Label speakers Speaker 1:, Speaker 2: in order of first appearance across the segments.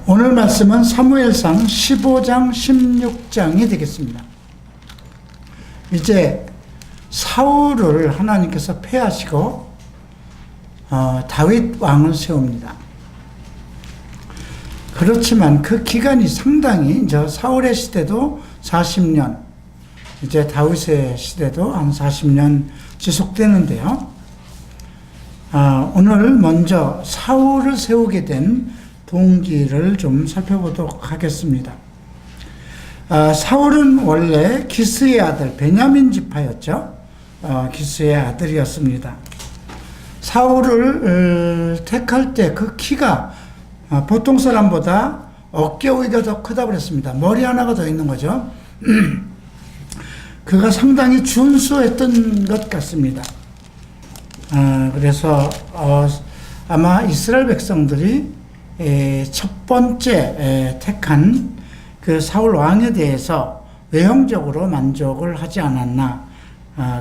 Speaker 1: 오늘 말씀은 사무엘상 15장 16장이 되겠습니다. 이제 사울을 하나님께서 패하시고 다윗 왕을 세웁니다. 그렇지만 그 기간이 상당히 사울의 시대도 40년, 이제 다윗의 시대도 한 40년 지속되는데요. 오늘 먼저 사울을 세우게 된 동기를 좀 살펴보도록 하겠습니다. 사울은 원래 기스의 아들, 베냐민 지파였죠. 기스의 아들이었습니다. 사울을 택할 때 그 키가 보통 사람보다 어깨 위가 더 크다고 그랬습니다. 머리 하나가 더 있는 거죠. 그가 상당히 준수했던 것 같습니다. 그래서 아마 이스라엘 백성들이 첫 번째 택한 그 사울 왕에 대해서 외형적으로 만족을 하지 않았나,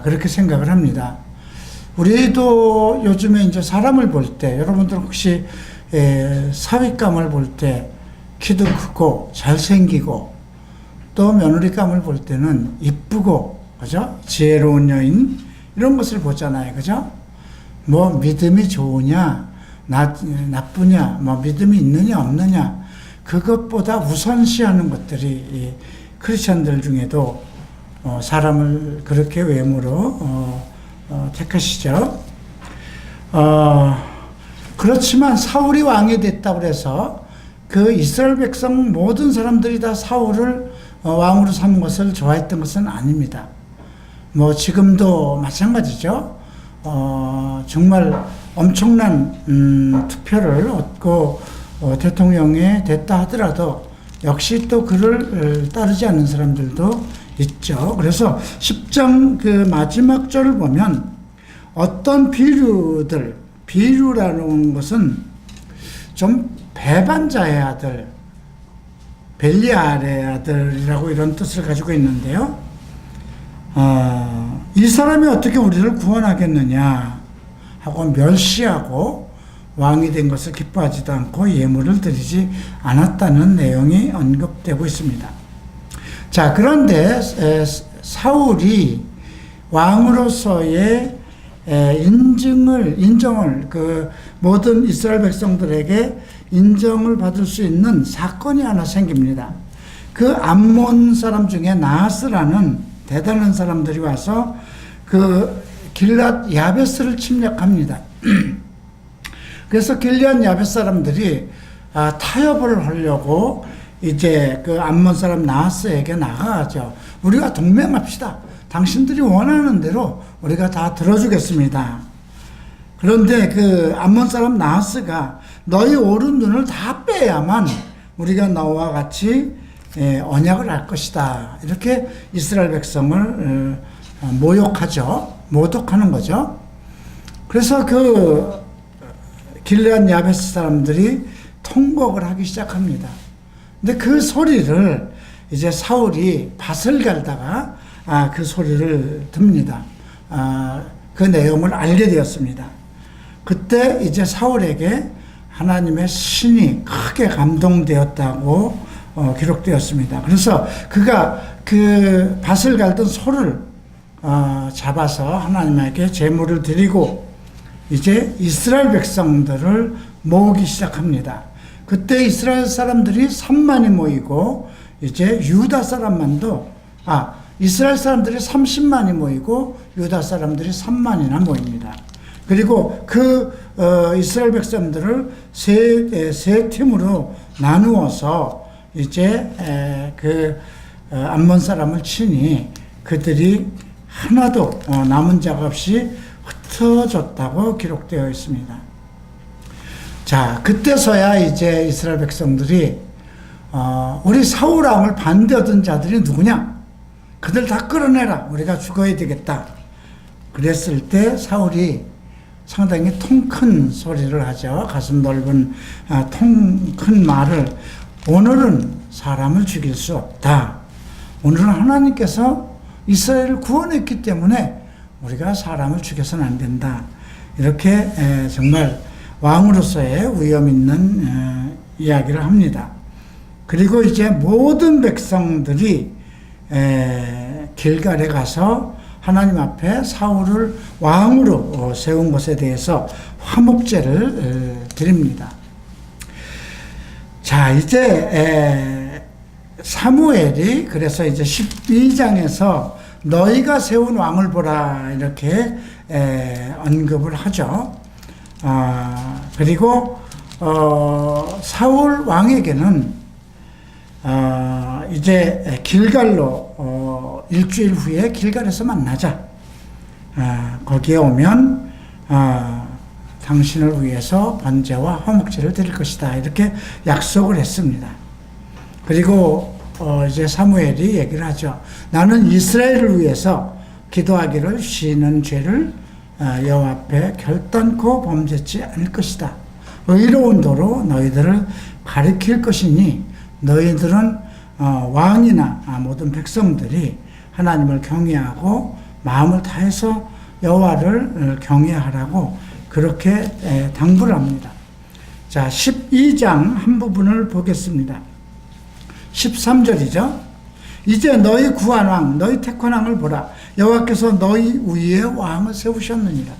Speaker 1: 그렇게 생각을 합니다. 우리도 요즘에 이제 사람을 볼 때, 여러분들 혹시 사윗감을 볼 때 키도 크고 잘생기고, 또 며느리감을 볼 때는 이쁘고, 그죠? 지혜로운 여인, 이런 것을 보잖아요. 그죠? 뭐 믿음이 좋으냐, 나쁘냐, 뭐 믿음이 있느냐 없느냐, 그것보다 우선시하는 것들이 이 크리스천들 중에도 사람을 그렇게 외모로 택하시죠. 그렇지만 사울이 왕이 됐다고 해서 그 이스라엘 백성 모든 사람들이 다 사울을 왕으로 삼은 것을 좋아했던 것은 아닙니다. 뭐 지금도 마찬가지죠. 정말 엄청난 투표를 얻고 대통령에 됐다 하더라도 역시 또 그를 따르지 않는 사람들도 있죠. 그래서 10장 그 마지막 절을 보면 어떤 비류라는 것은 좀 배반자의 아들, 벨리알의 아들이라고 이런 뜻을 가지고 있는데요. 이 사람이 어떻게 우리를 구원하겠느냐 하고 멸시하고 왕이 된 것을 기뻐하지도 않고 예물을 드리지 않았다는 내용이 언급되고 있습니다. 자, 그런데 사울이 왕으로서의 인정을 그 모든 이스라엘 백성들에게 인정을 받을 수 있는 사건이 하나 생깁니다. 그 암몬 사람 중에 나하스라는 대단한 사람들이 와서 그 길랏 야베스를 침략합니다. 그래서 길앗 야벳 사람들이 타협을 하려고 이제 그 암몬 사람 나하스에게 나가죠. 우리가 동맹합시다. 당신들이 원하는 대로 우리가 다 들어주겠습니다. 그런데 그 암몬 사람 나하스가 너희 오른 눈을 다 빼야만 우리가 너와 같이 언약을 할 것이다. 이렇게 이스라엘 백성을 모욕하죠. 모독하는 거죠. 그래서 그 길앗 야베스 사람들이 통곡을 하기 시작합니다. 근데 그 소리를 이제 사울이 밭을 갈다가 그 소리를 듭니다. 그 내용을 알게 되었습니다. 그때 이제 사울에게 하나님의 신이 크게 감동되었다고 기록되었습니다. 그래서 그가 그 밭을 갈던 소를 잡아서 하나님에게 제물을 드리고 이제 이스라엘 백성들을 모으기 시작합니다. 그때 이스라엘 사람들이 3만이 모이고 이제 유다 사람만도 이스라엘 사람들이 30만이 모이고 유다 사람들이 3만이나 모입니다. 그리고 그 이스라엘 백성들을 세 팀으로 나누어서 이제 그 암몬 사람을 치니 그들이 하나도 남은 자가 없이 흩어졌다고 기록되어 있습니다. 자, 그때서야 이제 이스라엘 백성들이 우리 사울 왕을 반대하던 자들이 누구냐? 그들 다 끌어내라. 우리가 죽어야 되겠다. 그랬을 때 사울이 상당히 통 큰 소리를 하죠. 가슴 넓은 통 큰 말을, 오늘은 사람을 죽일 수 없다. 오늘은 하나님께서 이스라엘을 구원했기 때문에 우리가 사람을 죽여서는 안 된다. 이렇게 정말 왕으로서의 위험 있는 이야기를 합니다. 그리고 이제 모든 백성들이 길갈에 가서 하나님 앞에 사울을 왕으로 세운 것에 대해서 화목제를 드립니다. 자, 이제 사무엘이 그래서 이제 12장에서 너희가 세운 왕을 보라 이렇게 언급을 하죠. 그리고 사울 왕에게는 이제 길갈로 일주일 후에 길갈에서 만나자. 거기에 오면 당신을 위해서 번제와 화목제를 드릴 것이다. 이렇게 약속을 했습니다. 그리고 이제 사무엘이 얘기를 하죠. 나는 이스라엘을 위해서 기도하기를 쉬는 죄를 여호와 앞에 결단코 범죄치 않을 것이다. 의로운 도로 너희들을 가리킬 것이니 너희들은 왕이나 모든 백성들이 하나님을 경외하고 마음을 다해서 여호와를 경외하라고 그렇게 당부를 합니다. 자, 12장 한 부분을 보겠습니다. 13절이죠. 이제 너희 구한 왕, 너희 택한 왕을 보라. 여호와께서 너희 위에 왕을 세우셨느니라.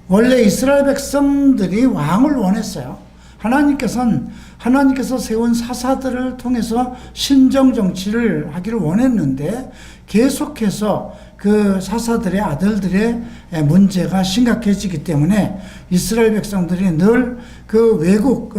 Speaker 1: 원래 이스라엘 백성들이 왕을 원했어요. 하나님께서 세운 사사들을 통해서 신정 정치를 하기를 원했는데 계속해서 그 사사들의 아들들의 문제가 심각해지기 때문에 이스라엘 백성들이 늘 그 외국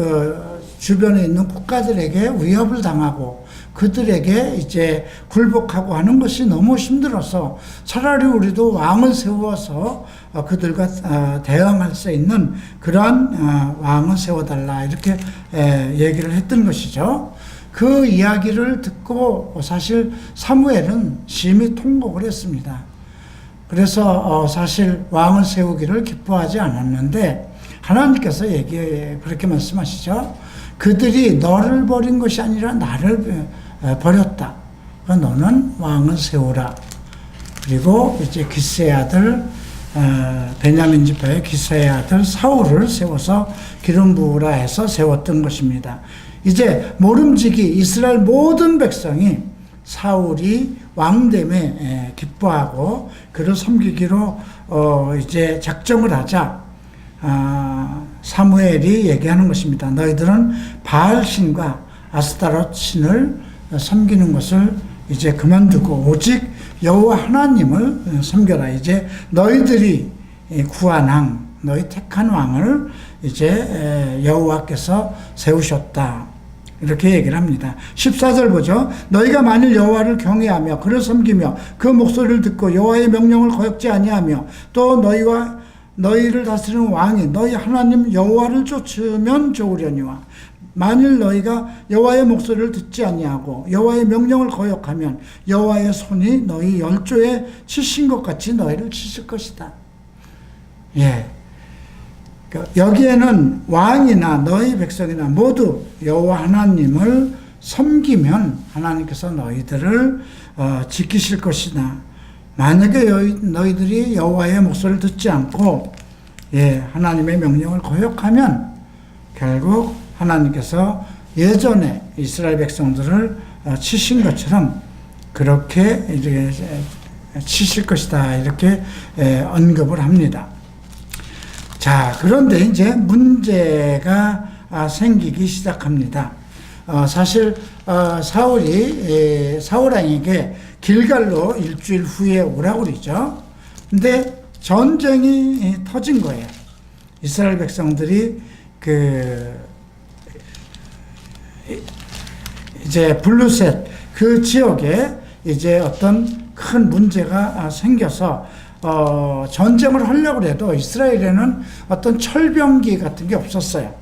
Speaker 1: 주변에 있는 국가들에게 위협을 당하고 그들에게 이제 굴복하고 하는 것이 너무 힘들어서 차라리 우리도 왕을 세워서 그들과 대응할 수 있는 그러한 왕을 세워달라 이렇게 얘기를 했던 것이죠. 그 이야기를 듣고 사실 사무엘은 심히 통곡을 했습니다. 그래서 사실 왕을 세우기를 기뻐하지 않았는데 하나님께서 그렇게 말씀하시죠. 그들이 너를 버린 것이 아니라 나를 버렸다. 너는 왕을 세우라. 그리고 이제 기스의 아들 베냐민 지파의 기스의 아들 사울을 세워서 기름 부으라 해서 세웠던 것입니다. 이제 모름지기 이스라엘 모든 백성이 사울이 왕됨에 기뻐하고 그를 섬기기로 이제 작정을 하자 사무엘이 얘기하는 것입니다. 너희들은 바알 신과 아스타롯 신을 섬기는 것을 이제 그만두고 오직 여호와 하나님을 섬겨라. 이제 너희들이 구한 왕, 너희 택한 왕을 이제 여호와께서 세우셨다. 이렇게 얘기를 합니다. 14절 보죠. 너희가 만일 여호와를 경외하며 그를 섬기며 그 목소리를 듣고 여호와의 명령을 거역지 아니하며 또 너희를 다스리는 왕이 너희 하나님 여호와를 쫓으면 좋으려니와 만일 너희가 여호와의 목소리를 듣지 아니하고 여호와의 명령을 거역하면 여호와의 손이 너희 열조에 치신 것 같이 너희를 치실 것이다. 예. 여기에는 왕이나 너희 백성이나 모두 여호와 하나님을 섬기면 하나님께서 너희들을 지키실 것이다. 만약에 너희들이 여호와의 목소리를 듣지 않고 하나님의 명령을 거역하면 결국 하나님께서 예전에 이스라엘 백성들을 치신 것처럼 그렇게 이제 치실 것이다. 이렇게 언급을 합니다. 자, 그런데 이제 문제가 생기기 시작합니다. 사실 사울 왕에게 길갈로 일주일 후에 오라고 그러죠. 근데 전쟁이 터진 거예요. 이스라엘 백성들이 이제 블루셋 그 지역에 이제 어떤 큰 문제가 생겨서 전쟁을 하려고 해도 이스라엘에는 어떤 철병기 같은 게 없었어요.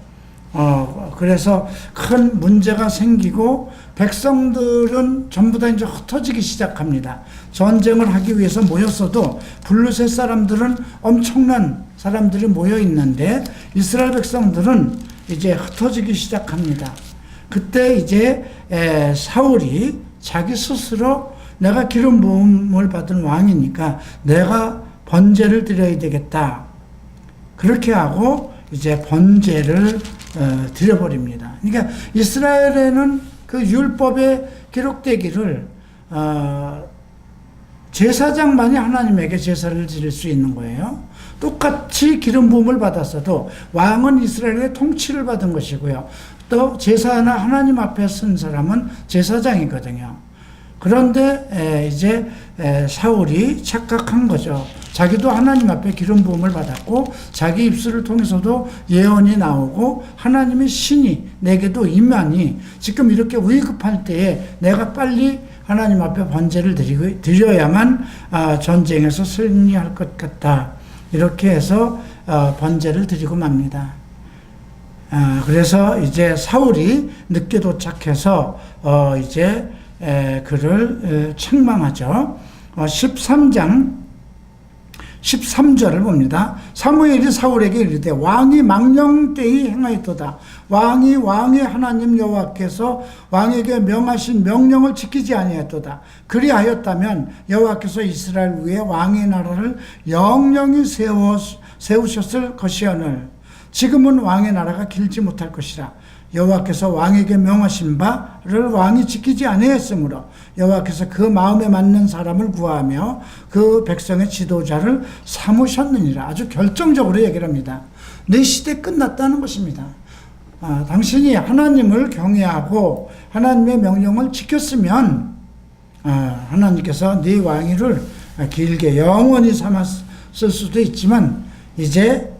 Speaker 1: 그래서 큰 문제가 생기고 백성들은 전부 다 이제 흩어지기 시작합니다. 전쟁을 하기 위해서 모였어도 블루셋 사람들은 엄청난 사람들이 모여 있는데 이스라엘 백성들은 이제 흩어지기 시작합니다. 그때 이제 사울이 자기 스스로 내가 기름 부음을 받은 왕이니까 내가 번제를 드려야 되겠다. 그렇게 하고 이제 번제를 드려버립니다. 그러니까 이스라엘에는 그 율법에 기록되기를 제사장만이 하나님에게 제사를 드릴 수 있는 거예요. 똑같이 기름 부음을 받았어도 왕은 이스라엘의 통치를 받은 것이고요. 또 제사나 하나님 앞에 선 사람은 제사장이거든요. 그런데 이제 사울이 착각한 거죠. 자기도 하나님 앞에 기름 부음을 받았고 자기 입술을 통해서도 예언이 나오고 하나님의 신이 내게도 임하니 지금 이렇게 위급할 때에 내가 빨리 하나님 앞에 번제를 드려야만 전쟁에서 승리할 것 같다. 이렇게 해서 번제를 드리고 맙니다. 그래서 이제 사울이 늦게 도착해서 이제 그를 책망하죠. 13장 13절을 봅니다. 사무엘이 사울에게 이르되 왕이 망령되이 행하였도다. 왕이 왕의 하나님 여호와께서 왕에게 명하신 명령을 지키지 아니하였도다. 그리하였다면 여호와께서 이스라엘 위에 왕의 나라를 영영히 세우셨을 것이오늘 지금은 왕의 나라가 길지 못할 것이라. 여호와께서 왕에게 명하신 바를 왕이 지키지 아니했으므로 여호와께서 그 마음에 맞는 사람을 구하며 그 백성의 지도자를 삼으셨느니라. 아주 결정적으로 얘기를 합니다. 내 시대 끝났다는 것입니다. 당신이 하나님을 경외하고 하나님의 명령을 지켰으면 하나님께서 네 왕위를 길게 영원히 삼았을 수도 있지만 이제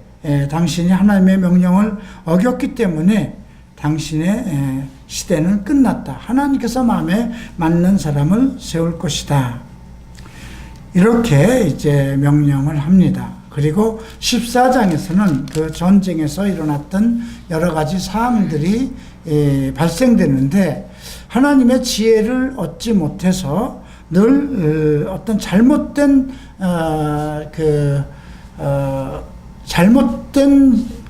Speaker 1: 당신이 하나님의 명령을 어겼기 때문에 당신의 시대는 끝났다. 하나님께서 마음에 맞는 사람을 세울 것이다. 이렇게 이제 명령을 합니다. 그리고 14장에서는 그 전쟁에서 일어났던 여러 가지 사항들이 발생되는데 하나님의 지혜를 얻지 못해서 늘 어떤 잘못된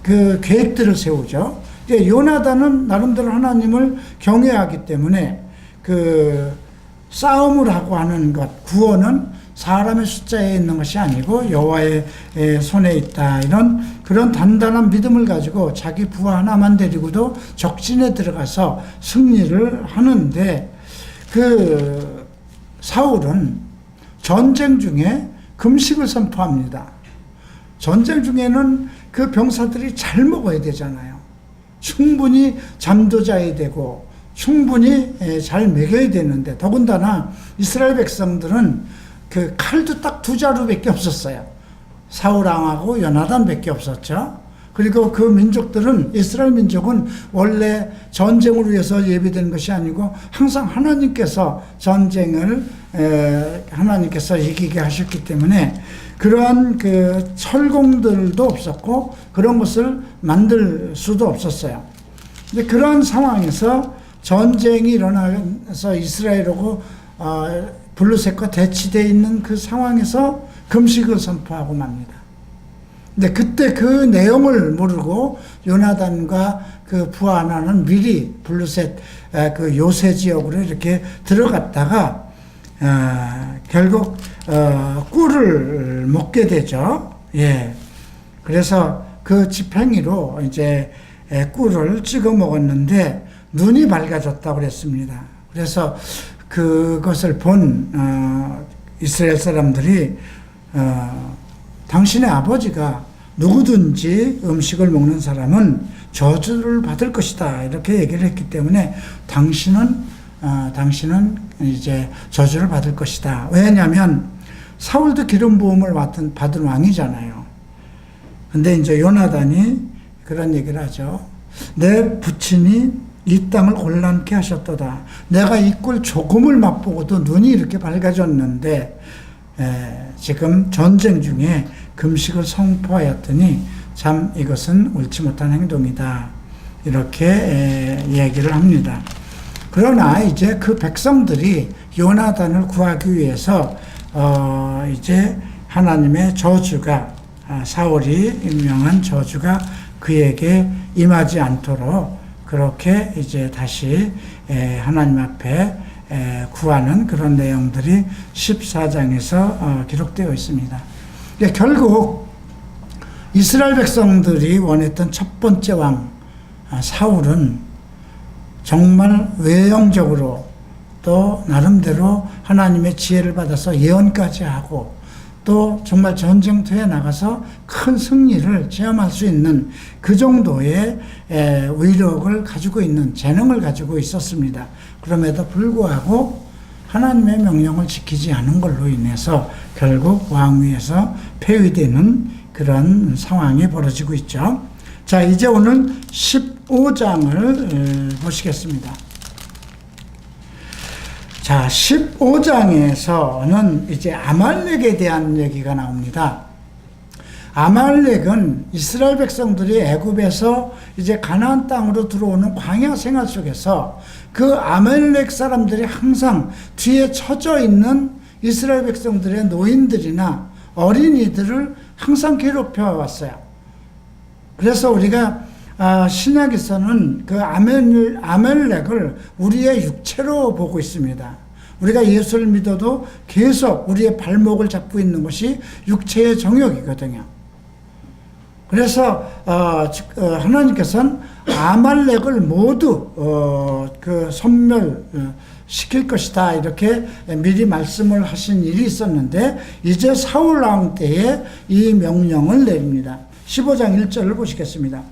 Speaker 1: 그 계획들을 세우죠. 요나단은 나름대로 하나님을 경외하기 때문에 그 싸움을 하고 하는 것, 구원은 사람의 숫자에 있는 것이 아니고 여호와의 손에 있다. 이런 그런 단단한 믿음을 가지고 자기 부하 하나만 데리고도 적진에 들어가서 승리를 하는데 그 사울은 전쟁 중에 금식을 선포합니다. 전쟁 중에는 그 병사들이 잘 먹어야 되잖아요. 충분히 잠도 자야 되고 충분히 잘 먹여야 되는데 더군다나 이스라엘 백성들은 그 칼도 딱 2자루밖에 없었어요. 사울왕하고 요나단밖에 없었죠. 그리고 그 민족들은 이스라엘 민족은 원래 전쟁을 위해서 예비된 것이 아니고 항상 하나님께서 전쟁을 하나님께서 이기게 하셨기 때문에 그러한 그 철공들도 없었고 그런 것을 만들 수도 없었어요. 근데 그런 상황에서 전쟁이 일어나서 이스라엘하고 블루셋과 대치되어 있는 그 상황에서 금식을 선포하고 맙니다. 근데 그때 그 내용을 모르고 요나단과 그 부하 하나는 미리 블루셋 그 요새 지역으로 이렇게 들어갔다가 결국 꿀을 먹게 되죠. 예. 그래서 그 집행이로 이제 꿀을 찍어 먹었는데 눈이 밝아졌다고 그랬습니다. 그래서 그것을 본 이스라엘 사람들이 당신의 아버지가 누구든지 음식을 먹는 사람은 저주를 받을 것이다 이렇게 얘기를 했기 때문에 당신은 이제 저주를 받을 것이다. 왜냐하면 사울도 기름 부음을 받은 왕이잖아요. 근데 이제 요나단이 그런 얘기를 하죠. 내 부친이 이 땅을 곤란케 하셨도다. 내가 이 꿀 조금을 맛보고도 눈이 이렇게 밝아졌는데 지금 전쟁 중에 금식을 선포하였더니 참 이것은 옳지 못한 행동이다. 이렇게 얘기를 합니다. 그러나 이제 그 백성들이 요나단을 구하기 위해서 이제 하나님의 저주가 사울이 임명한 저주가 그에게 임하지 않도록 그렇게 이제 다시 하나님 앞에 구하는 그런 내용들이 14장에서 기록되어 있습니다. 결국 이스라엘 백성들이 원했던 첫 번째 왕 사울은 정말 외형적으로 또 나름대로 하나님의 지혜를 받아서 예언까지 하고 또 정말 전쟁터에 나가서 큰 승리를 체험할 수 있는 그 정도의 위력을 가지고 있는 재능을 가지고 있었습니다. 그럼에도 불구하고 하나님의 명령을 지키지 않은 걸로 인해서 결국 왕위에서 폐위되는 그런 상황이 벌어지고 있죠. 자, 이제 오늘 15장을 보시겠습니다. 자, 15장에서는 이제 아말렉에 대한 얘기가 나옵니다. 아말렉은 이스라엘 백성들이 애굽에서 이제 가나안 땅으로 들어오는 광야 생활 속에서 그 아말렉 사람들이 항상 뒤에 처져 있는 이스라엘 백성들의 노인들이나 어린이들을 항상 괴롭혀 왔어요. 그래서 우리가 신약에서는 그 아멜렉을 우리의 육체로 보고 있습니다. 우리가 예수를 믿어도 계속 우리의 발목을 잡고 있는 것이 육체의 정욕이거든요. 그래서 하나님께서는 아말렉을 모두 섬멸시킬 것이다 이렇게 미리 말씀을 하신 일이 있었는데 이제 사울 왕 때에 이 명령을 내립니다. 15장 1절을 보시겠습니다.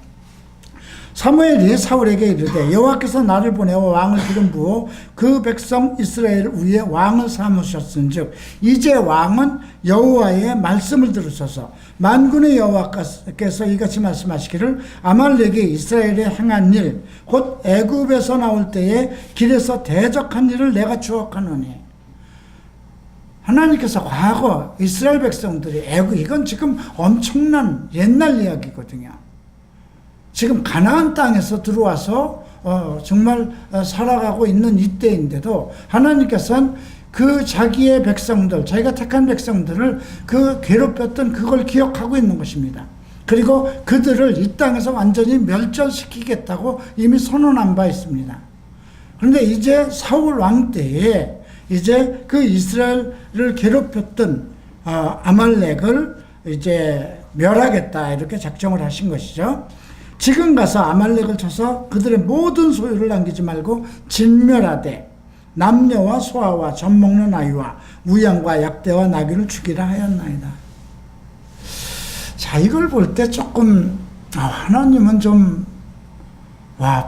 Speaker 1: 사무엘이 사울에게 이르되 여호와께서 나를 보내어 왕을 기름 부어 그 백성 이스라엘 위에 왕을 삼으셨은즉 이제 왕은 여호와의 말씀을 들으소서. 만군의 여호와께서 이같이 말씀하시기를 아말렉이 이스라엘에 행한 일 곧 애굽에서 나올 때에 길에서 대적한 일을 내가 추억하노니. 하나님께서 과거 이스라엘 백성들이 이건 지금 엄청난 옛날 이야기거든요. 지금 가나안 땅에서 들어와서 정말 살아가고 있는 이때인데도 하나님께서는 그 자기의 백성들, 자기가 택한 백성들을 그 괴롭혔던 그걸 기억하고 있는 것입니다. 그리고 그들을 이 땅에서 완전히 멸절시키겠다고 이미 선언한 바 있습니다. 그런데 이제 사울 왕 때에 이제 그 이스라엘을 괴롭혔던 아말렉을 이제 멸하겠다 이렇게 작정을 하신 것이죠. 지금 가서 아말렉을 쳐서 그들의 모든 소유를 남기지 말고 진멸하되 남녀와 소아와 젖먹는 아이와 우양과 약대와 나귀를 죽이라 하였나이다. 자, 이걸 볼 때 조금 하나님은 좀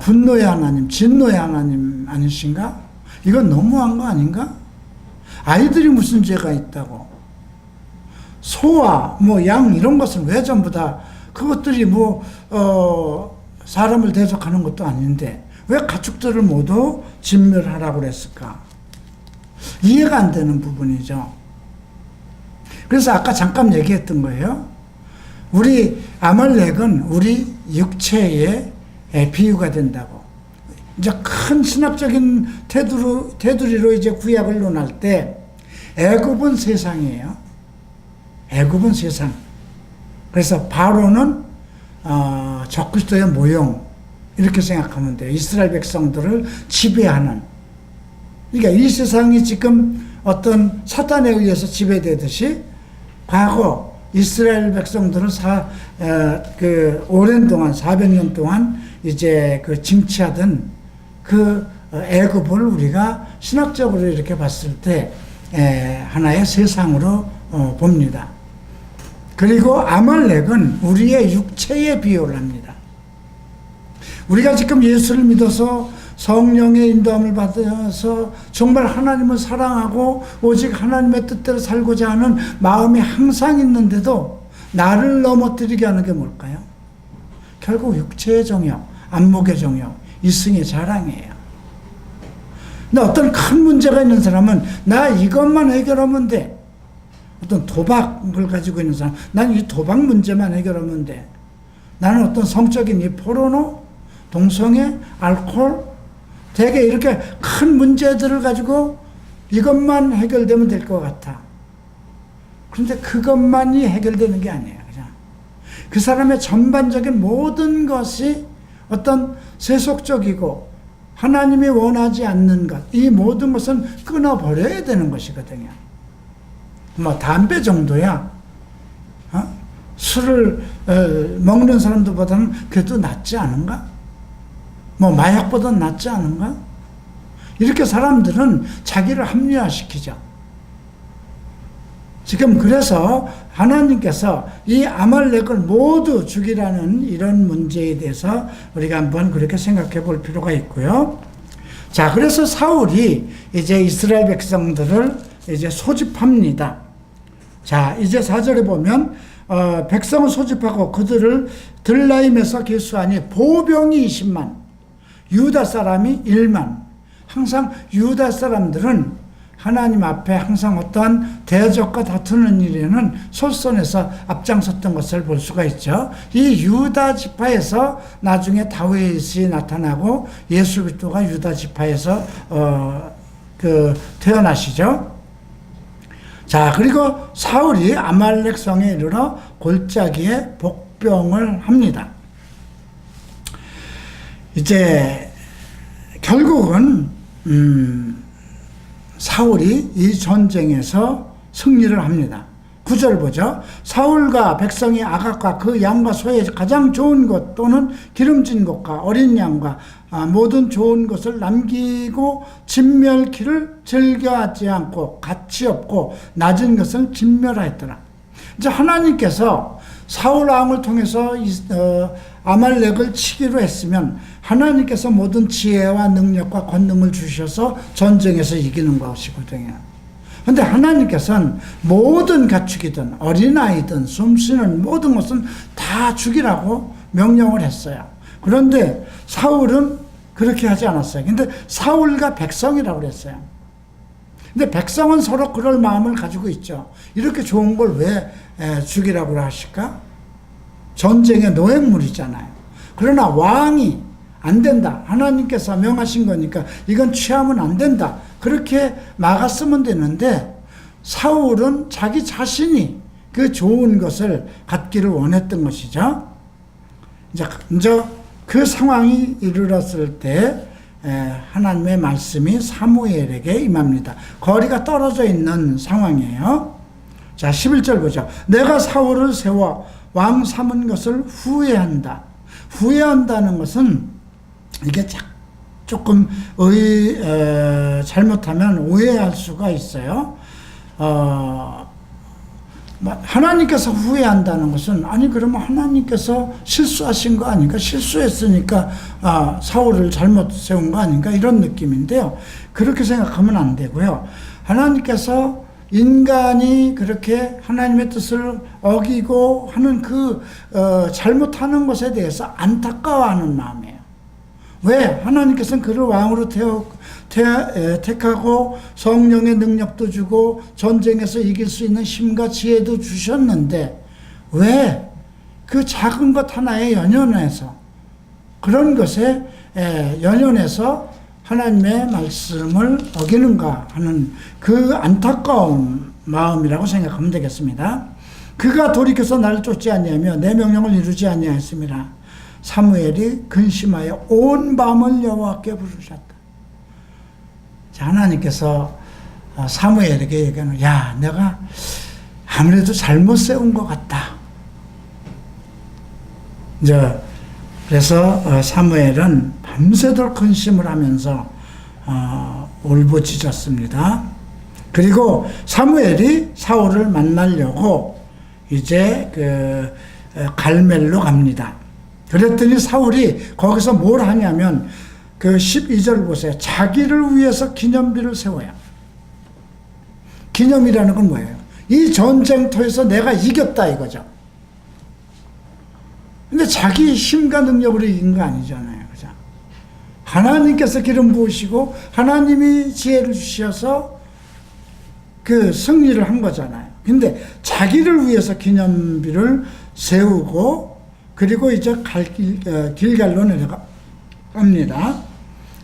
Speaker 1: 분노의 하나님, 진노의 하나님 아니신가? 이건 너무한 거 아닌가? 아이들이 무슨 죄가 있다고? 소와 양 이런 것은 왜 전부 다 그것들이 사람을 대적하는 것도 아닌데 왜 가축들을 모두 진멸하라고 그랬을까? 이해가 안 되는 부분이죠. 그래서 아까 잠깐 얘기했던 거예요. 우리 아말렉은 우리 육체의 비유가 된다고. 이제 큰 신학적인 테두리로 이제 구약을 논할 때 애굽은 세상이에요. 애굽은 세상. 그래서 바로는 적그리스도의 모형 이렇게 생각하면 돼요. 이스라엘 백성들을 지배하는. 그러니까 이 세상이 지금 어떤 사탄에 의해서 지배되듯이 과거 이스라엘 백성들은 오랜 동안 400년 동안 이제 징치하던 애굽을 우리가 신학적으로 이렇게 봤을 때 하나의 세상으로 봅니다. 그리고 아말렉은 우리의 육체에 비유를 합니다. 우리가 지금 예수를 믿어서 성령의 인도함을 받아서 정말 하나님을 사랑하고 오직 하나님의 뜻대로 살고자 하는 마음이 항상 있는데도 나를 넘어뜨리게 하는 게 뭘까요? 결국 육체의 정욕, 안목의 정욕, 이승의 자랑이에요. 근데 어떤 큰 문제가 있는 사람은 나 이것만 해결하면 돼. 어떤 도박을 가지고 있는 사람, 난 이 도박 문제만 해결하면 돼. 나는 어떤 성적인 이 포르노, 동성애, 알코올, 되게 이렇게 큰 문제들을 가지고 이것만 해결되면 될 것 같아. 그런데 그것만이 해결되는 게 아니에요. 그냥 그 사람의 전반적인 모든 것이 어떤 세속적이고 하나님이 원하지 않는 것, 이 모든 것은 끊어버려야 되는 것이거든요. 담배 정도야. 술을 먹는 사람들보다는 그래도 낫지 않은가? 뭐 마약보다 낫지 않은가? 이렇게 사람들은 자기를 합리화시키죠. 지금 그래서 하나님께서 이 아말렉을 모두 죽이라는 이런 문제에 대해서 우리가 한번 그렇게 생각해 볼 필요가 있고요. 자, 그래서 사울이 이제 이스라엘 백성들을 이제 소집합니다. 자, 이제 4절에 보면 백성을 소집하고 그들을 들라임에서 계수하니 보병이 20만, 유다 사람이 1만. 항상 유다 사람들은 하나님 앞에 항상 어떠한 대적과 다투는 일에는 솔선해서 앞장섰던 것을 볼 수가 있죠. 이 유다 지파에서 나중에 다윗이 나타나고 예수 그리스도가 유다 지파에서 태어나시죠. 자, 그리고 사울이 아말렉 성에 이르러 골짜기에 복병을 합니다. 이제 결국은 사울이 이 전쟁에서 승리를 합니다. 9절 보죠. 사울과 백성이 아각과 그 양과 소의 가장 좋은 것 또는 기름진 것과 어린 양과 모든 좋은 것을 남기고 진멸키를 즐겨하지 않고 가치 없고 낮은 것을 진멸하였더라. 이제 하나님께서 사울 왕을 통해서 아말렉을 치기로 했으면 하나님께서 모든 지혜와 능력과 권능을 주셔서 전쟁에서 이기는 것이거든요. 그런데 하나님께서는 모든 가축이든 어린아이든 숨쉬는 모든 것은 다 죽이라고 명령을 했어요. 그런데 사울은 그렇게 하지 않았어요. 근데 사울과 백성이라고 그랬어요. 근데 백성은 서로 그럴 마음을 가지고 있죠. 이렇게 좋은 걸 왜 죽이라고 하실까? 전쟁의 노획물이잖아요. 그러나 왕이 안 된다. 하나님께서 명하신 거니까 이건 취하면 안 된다. 그렇게 막았으면 되는데 사울은 자기 자신이 그 좋은 것을 갖기를 원했던 것이죠. 이제 그 상황이 이르렀을 때 하나님의 말씀이 사무엘에게 임합니다. 거리가 떨어져 있는 상황이에요. 자, 11절 보죠. 내가 사울을 세워 왕 삼은 것을 후회한다. 후회한다는 것은 이게 조금 잘못하면 오해할 수가 있어요. 하나님께서 후회한다는 것은 아니 그러면 하나님께서 실수하신 거 아닌가? 실수했으니까 사울을 잘못 세운 거 아닌가? 이런 느낌인데요. 그렇게 생각하면 안 되고요. 하나님께서 인간이 그렇게 하나님의 뜻을 어기고 하는 잘못하는 것에 대해서 안타까워하는 마음이에요. 왜? 하나님께서는 그를 왕으로 택하고 성령의 능력도 주고 전쟁에서 이길 수 있는 힘과 지혜도 주셨는데 왜 그 작은 것 하나에 연연해서 그런 것에 연연해서 하나님의 말씀을 어기는가 하는 그 안타까운 마음이라고 생각하면 되겠습니다. 그가 돌이켜서 나를 쫓지 아니하며 내 명령을 이루지 아니하였습니다. 사무엘이 근심하여 온 밤을 여호와께 부르셨다. 자, 하나님께서 사무엘에게 얘기하는, 야, 내가 아무래도 잘못 세운 것 같다. 이제 그래서 사무엘은 밤새도록 근심을 하면서 울부짖었습니다. 그리고 사무엘이 사울을 만나려고 이제 갈멜로 갑니다. 그랬더니 사울이 거기서 뭘 하냐면 12절 보세요. 자기를 위해서 기념비를 세워요. 기념이라는 건 뭐예요? 이 전쟁터에서 내가 이겼다 이거죠. 근데 자기 힘과 능력으로 이긴 거 아니잖아요. 그죠? 하나님께서 기름 부으시고 하나님이 지혜를 주셔서 그 승리를 한 거잖아요. 근데 자기를 위해서 기념비를 세우고 그리고 이제 길갈로 내려갑니다.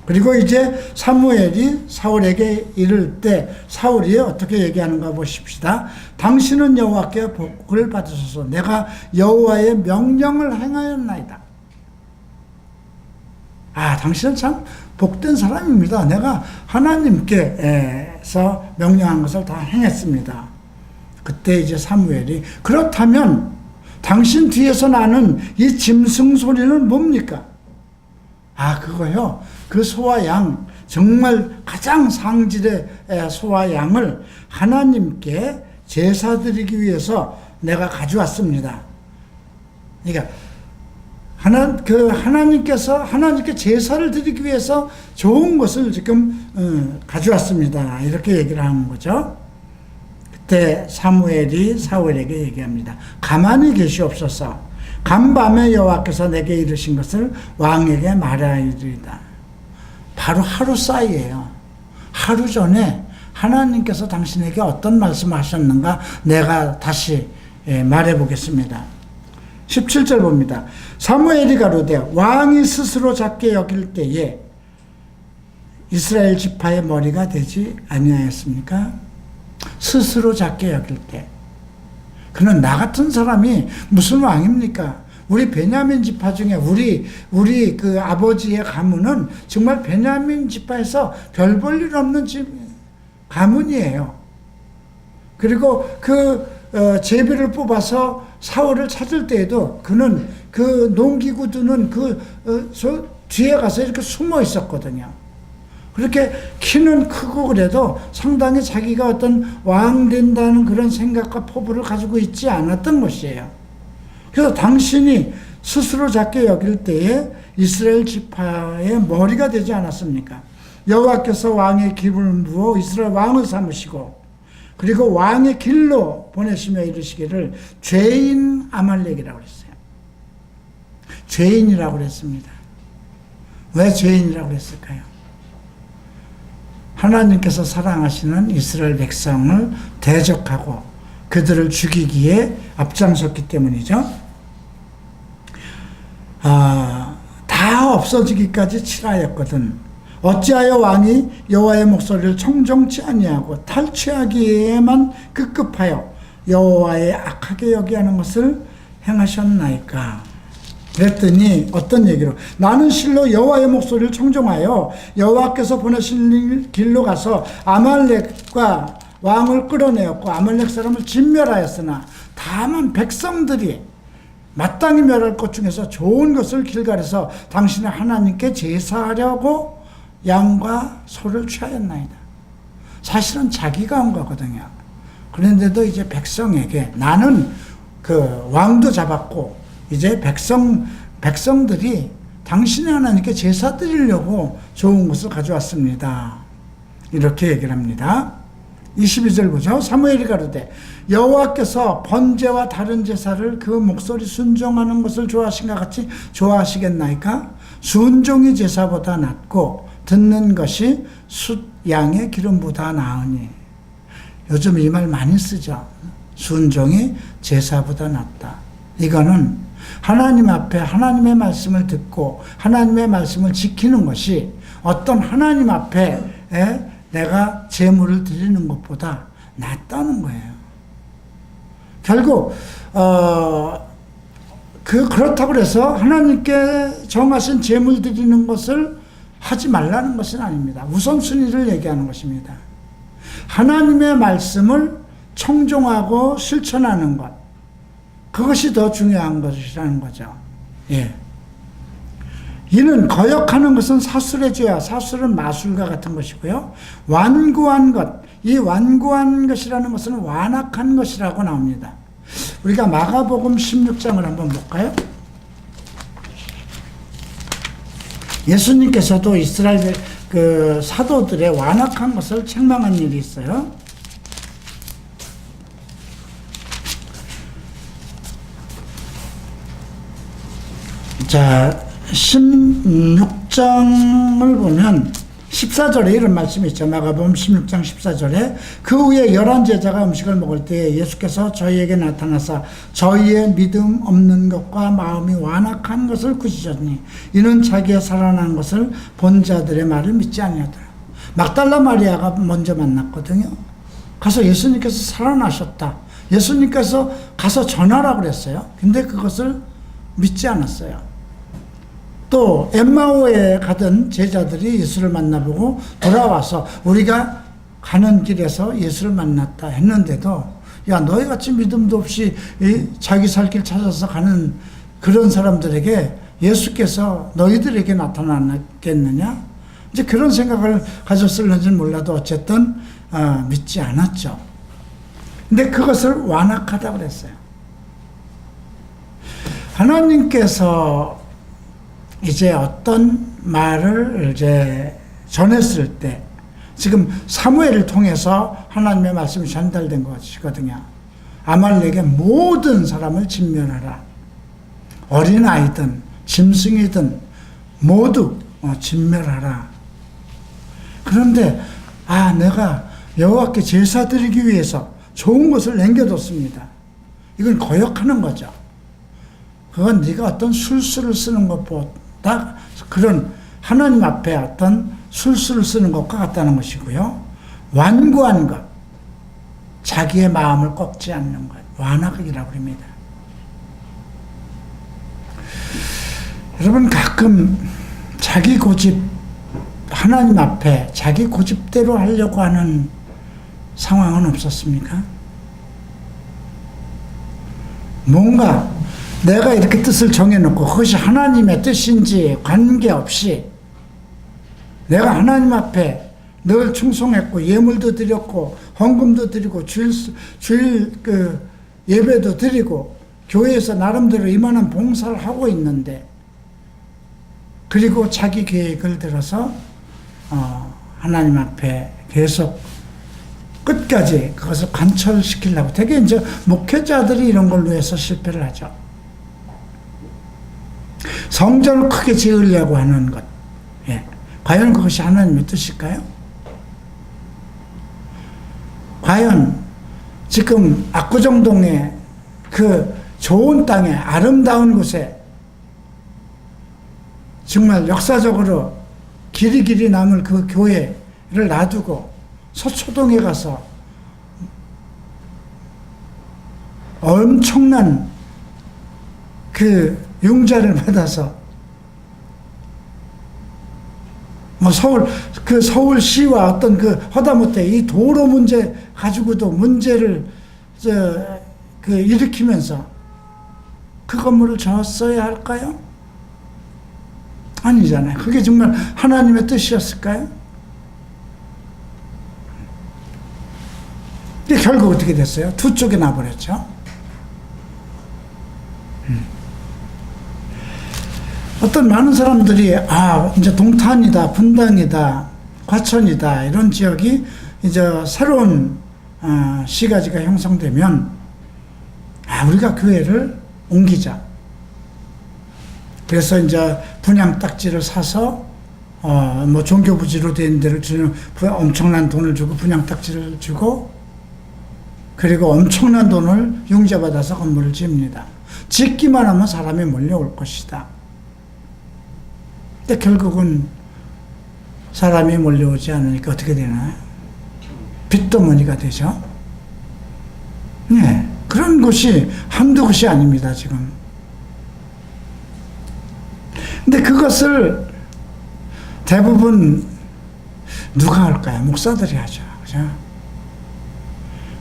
Speaker 1: 그리고 이제 사무엘이 사울에게 이를 때 사울이 어떻게 얘기하는가 보십시다. 당신은 여호와께 복을 받으소서. 내가 여호와의 명령을 행하였나이다. 당신은 참 복된 사람입니다. 내가 하나님께서 명령한 것을 다 행했습니다. 그때 이제 사무엘이 그렇다면 당신 뒤에서 나는 이 짐승 소리는 뭡니까? 아, 그거요. 그 소와 양, 정말 가장 상질의 소와 양을 하나님께 제사 드리기 위해서 내가 가져왔습니다. 그러니까 하나님께 제사를 드리기 위해서 좋은 것을 지금 가져왔습니다. 이렇게 얘기를 하는 거죠. 그때 사무엘이 사울에게 얘기합니다. 가만히 계시옵소서. 간밤에 여호와께서 내게 이르신 것을 왕에게 말하리이다. 바로 하루 사이에요. 하루 전에 하나님께서 당신에게 어떤 말씀을 하셨는가 내가 다시 말해 보겠습니다. 17절 봅니다. 사무엘이 가로되 왕이 스스로 작게 여길 때에 이스라엘 지파의 머리가 되지 아니하였습니까? 스스로 작게 여길 때. 그는 나 같은 사람이 무슨 왕입니까? 우리 베냐민 지파 중에 우리 그 아버지의 가문은 정말 베냐민 지파에서 별 볼 일 없는 가문이에요. 그리고 제비를 뽑아서 사울을 찾을 때에도 그는 그 농기구 두는 뒤에 가서 이렇게 숨어 있었거든요. 그렇게 키는 크고 그래도 상당히 자기가 어떤 왕 된다는 그런 생각과 포부를 가지고 있지 않았던 것이에요. 그래서 당신이 스스로 작게 여길 때에 이스라엘 지파의 머리가 되지 않았습니까? 여호와께서 왕의 기름을 부어 이스라엘 왕을 삼으시고 그리고 왕의 길로 보내시며 이르시기를 죄인 아말렉이라고 그랬어요. 죄인이라고 그랬습니다. 왜 죄인이라고 그랬을까요? 하나님께서 사랑하시는 이스라엘 백성을 대적하고 그들을 죽이기에 앞장섰기 때문이죠. 다 없어지기까지 칠하였거든. 어찌하여 왕이 여호와의 목소리를 청종치 아니하고 탈취하기에만 급급하여 여호와의 악하게 여기하는 것을 행하셨나이까. 그랬더니 어떤 얘기로 나는 실로 여호와의 목소리를 청종하여 여호와께서 보내신 길로 가서 아말렉과 왕을 끌어내었고 아말렉 사람을 진멸하였으나 다만 백성들이 마땅히 멸할 것 중에서 좋은 것을 길갈에서 당신의 하나님께 제사하려고 양과 소를 취하였나이다. 사실은 자기가 한 거거든요. 그런데도 이제 백성에게 나는 그 왕도 잡았고 이제 백성들이 당신의 하나님께 제사 드리려고 좋은 것을 가져왔습니다. 이렇게 얘기를 합니다. 22절 보죠. 사무엘이 가로되 여호와께서 번제와 다른 제사를 그 목소리 순종하는 것을 좋아하신가 같이 좋아하시겠나이까? 순종이 제사보다 낫고 듣는 것이 숫 양의 기름보다 나으니. 요즘 이 말 많이 쓰죠. 순종이 제사보다 낫다. 이거는 하나님 앞에 하나님의 말씀을 듣고 하나님의 말씀을 지키는 것이 어떤 하나님 앞에 내가 제물을 드리는 것보다 낫다는 거예요. 결국 그렇다고 해서 하나님께 정하신 제물 드리는 것을 하지 말라는 것은 아닙니다. 우선순위를 얘기하는 것입니다. 하나님의 말씀을 청종하고 실천하는 것, 그것이 더 중요한 것이라는 거죠. 예. 이는 거역하는 것은 사술의 죄야. 사술은 마술과 같은 것이고요. 완고한 것, 이 완고한 것이라는 것은 완악한 것이라고 나옵니다. 우리가 마가복음 16장을 한번 볼까요? 예수님께서도 이스라엘 그 사도들의 완악한 것을 책망한 일이 있어요. 자, 16장을 보면 14절에 이런 말씀이 있죠. 마가복음 16장 14절에 그 후에 11제자가 음식을 먹을 때 예수께서 저희에게 나타나사 저희의 믿음 없는 것과 마음이 완악한 것을 꾸짖으셨니 이는 자기의 살아난 것을 본 자들의 말을 믿지 아니하더라. 막달라 마리아가 먼저 만났거든요. 가서 예수님께서 살아나셨다. 예수님께서 가서 전하라고 그랬어요. 근데 그것을 믿지 않았어요. 또 엠마오에 가던 제자들이 예수를 만나보고 돌아와서 우리가 가는 길에서 예수를 만났다 했는데도 야, 너희같이 믿음도 없이 자기 살 길 찾아서 가는 그런 사람들에게 예수께서 너희들에게 나타나겠느냐? 이제 그런 생각을 가졌을는지는 몰라도 어쨌든 믿지 않았죠. 근데 그것을 완악하다고 그랬어요. 하나님께서 이제 어떤 말을 이제 전했을 때, 지금 사무엘을 통해서 하나님의 말씀이 전달된 것이거든요. 아말렉의 모든 사람을 진멸하라. 어린아이든 짐승이든 모두 진멸하라. 그런데 내가 여호와께 제사 드리기 위해서 좋은 것을 남겨뒀습니다. 이건 거역하는 거죠. 그건 네가 어떤 술수를 쓰는 것보다 그런 하나님 앞에 어떤 술수를 쓰는 것과 같다는 것이고요. 완고한 것, 자기의 마음을 꺾지 않는 것, 완악이라고 합니다. 여러분, 가끔 자기 고집, 하나님 앞에 자기 고집대로 하려고 하는 상황은 없었습니까? 뭔가 내가 이렇게 뜻을 정해놓고 그것이 하나님의 뜻인지 관계없이 내가 하나님 앞에 늘 충성했고 예물도 드렸고 헌금도 드리고 주일 예배도 드리고 교회에서 나름대로 이만한 봉사를 하고 있는데, 그리고 자기 계획을 들어서 하나님 앞에 계속 끝까지 그것을 관철시키려고, 되게 이제 목회자들이 이런 걸로 해서 실패를 하죠. 성전을 크게 지으려고 하는 것, 과연 그것이 하나님의 뜻일까요? 과연 지금 압구정동에 그 좋은 땅에 아름다운 곳에 정말 역사적으로 길이 남을 그 교회를 놔두고 서초동에 가서 엄청난 그 융자를 받아서 서울시와 어떤 그 허다못해 이 도로 문제 가지고도 문제를 일으키면서 그 건물을 졌어야 할까요? 아니잖아요. 그게 정말 하나님의 뜻이었을까요? 근데 결국 어떻게 됐어요? 두 쪽에 나버렸죠. 어떤 많은 사람들이 이제 동탄이다, 분당이다, 과천이다 이런 지역이 이제 새로운 시가지가 형성되면 우리가 교회를 옮기자. 그래서 이제 분양 딱지를 사서 종교 부지로 된 데를 주는 엄청난 돈을 주고 분양 딱지를 주고, 그리고 엄청난 돈을 융자받아서 건물을 지읍니다. 짓기만 하면 사람이 몰려올 것이다. 근데 결국은 사람이 몰려오지 않으니까 어떻게 되나요? 빚더머니가 되죠. 네, 그런 것이 한두 곳이 아닙니다, 지금. 근데 그것을 대부분 누가 할까요? 목사들이 하죠. 그죠?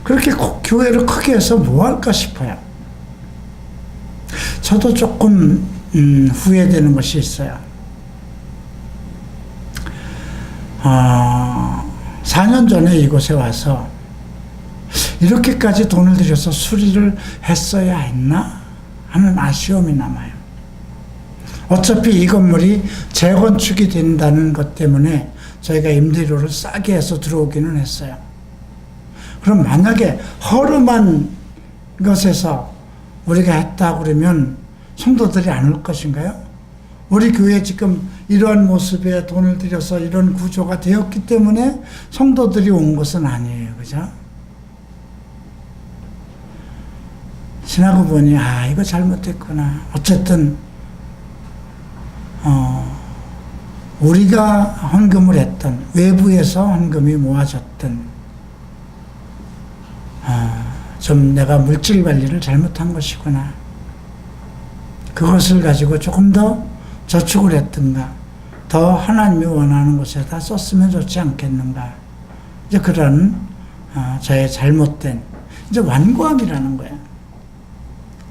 Speaker 1: 그렇게 교회를 크게 해서 뭐 할까 싶어요. 저도 조금 후회되는 것이 있어요. 4년 전에 이곳에 와서 이렇게까지 돈을 들여서 수리를 했어야 했나 하는 아쉬움이 남아요. 어차피 이 건물이 재건축이 된다는 것 때문에 저희가 임대료를 싸게 해서 들어오기는 했어요. 그럼 만약에 허름한 것에서 우리가 했다 그러면 성도들이 안 올 것인가요? 우리 교회 지금 이러한 모습에 돈을 들여서 이런 구조가 되었기 때문에 성도들이 온 것은 아니에요. 그죠? 지나고 보니 이거 잘못됐구나. 어쨌든 우리가 헌금을 했던, 외부에서 헌금이 모아졌던, 좀 내가 물질 관리를 잘못한 것이구나. 그것을 가지고 조금 더 저축을 했든가, 더 하나님이 원하는 곳에다 썼으면 좋지 않겠는가. 이제 그런 저의 잘못된, 이제 완고함이라는 거예요.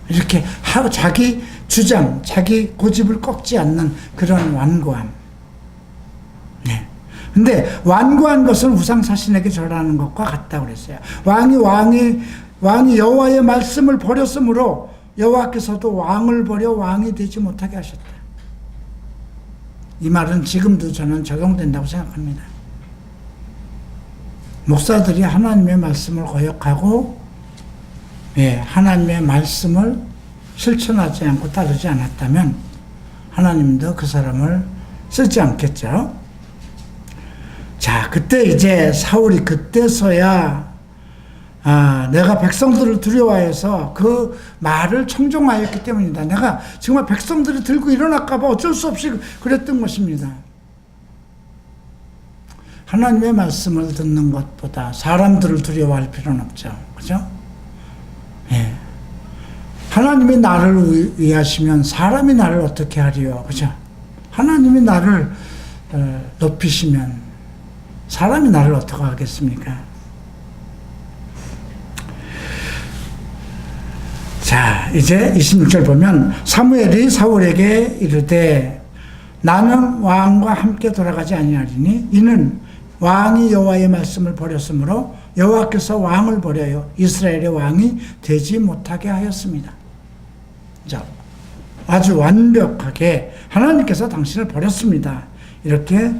Speaker 1: 이렇게 하고 자기 주장, 자기 고집을 꺾지 않는 그런 완고함. 네. 근데 완고한 것은 우상사신에게 절하는 것과 같다고 그랬어요. 왕이 여호와의 말씀을 버렸으므로 여호와께서도 왕을 버려 왕이 되지 못하게 하셨다. 이 말은 지금도 저는 적용된다고 생각합니다. 목사들이 하나님의 말씀을 거역하고 하나님의 말씀을 실천하지 않고 따르지 않았다면 하나님도 그 사람을 쓰지 않겠죠. 자, 그때 이제 사울이 그때서야 내가 백성들을 두려워해서 그 말을 청종하였기 때문이다. 내가 정말 백성들이 들고 일어날까 봐 어쩔 수 없이 그랬던 것입니다. 하나님의 말씀을 듣는 것보다 사람들을 두려워할 필요는 없죠. 그죠? 예. 하나님이 나를 위하시면 사람이 나를 어떻게 하리요? 그죠? 하나님이 나를 높이시면 사람이 나를 어떻게 하겠습니까? 자, 이제 26절 보면 사무엘이 사울에게 이르되 나는 왕과 함께 돌아가지 아니하리니 이는 왕이 여호와의 말씀을 버렸으므로 여호와께서 왕을 버려요 이스라엘의 왕이 되지 못하게 하였습니다. 자, 아주 완벽하게 하나님께서 당신을 버렸습니다. 이렇게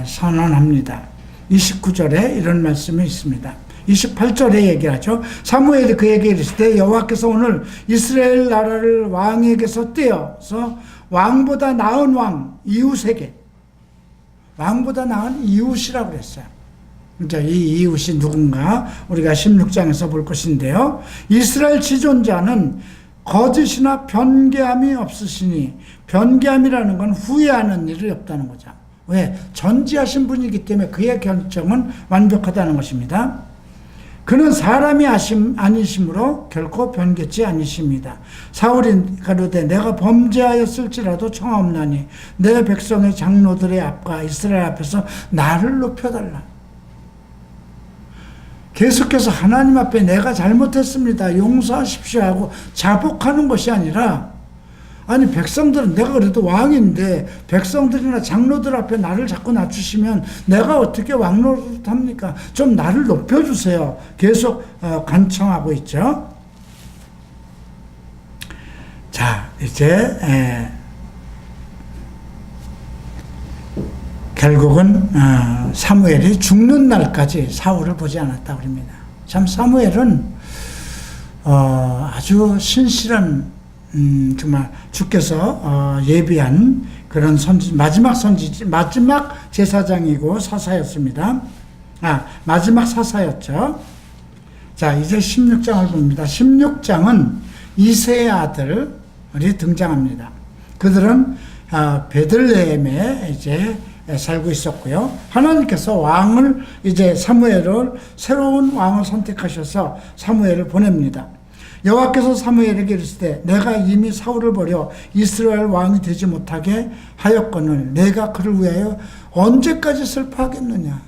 Speaker 1: 선언합니다. 29절에 이런 말씀이 있습니다. 28절에 얘기하죠. 사무엘이 그에게 이르시되 여호와께서 오늘 이스라엘 나라를 왕에게서 떼어서 왕보다 나은 왕 이웃에게, 왕보다 나은 이웃이라고 그랬어요. 이제 이 이웃이 누군가 우리가 16장에서 볼 것인데요. 이스라엘 지존자는 거짓이나 변개함이 없으시니, 변개함이라는 건 후회하는 일이 없다는 거죠. 왜? 전지하신 분이기 때문에 그의 결정은 완벽하다는 것입니다. 그는 사람이 아니심으로 결코 변개치 아니십니다. 사울이 가로되 내가 범죄하였을지라도 청하옵나니 내 백성의 장로들의 앞과 이스라엘 앞에서 나를 높여달라. 계속해서 하나님 앞에 내가 잘못했습니다, 용서하십시오 하고 자복하는 것이 아니라, 아니 백성들은, 내가 그래도 왕인데 백성들이나 장로들 앞에 나를 자꾸 낮추시면 내가 어떻게 왕 노릇합니까? 좀 나를 높여주세요. 계속 간청하고 있죠. 자, 이제 결국은 사무엘이 죽는 날까지 사울을 보지 않았다고 합니다. 참 사무엘은 아주 신실한, 정말 주께서 예비한 그런 마지막 제사장이고 사사였습니다. 마지막 사사였죠. 자, 이제 16장을 봅니다. 16장은 이새의 아들이 등장합니다. 그들은 베들레헴에 이제 살고 있었고요. 하나님께서 왕을, 이제 사무엘을, 새로운 왕을 선택하셔서 사무엘을 보냅니다. 여호와께서 사무엘에게 이르시되 내가 이미 사울을 버려 이스라엘 왕이 되지 못하게 하였거늘 내가 그를 위하여 언제까지 슬퍼하겠느냐.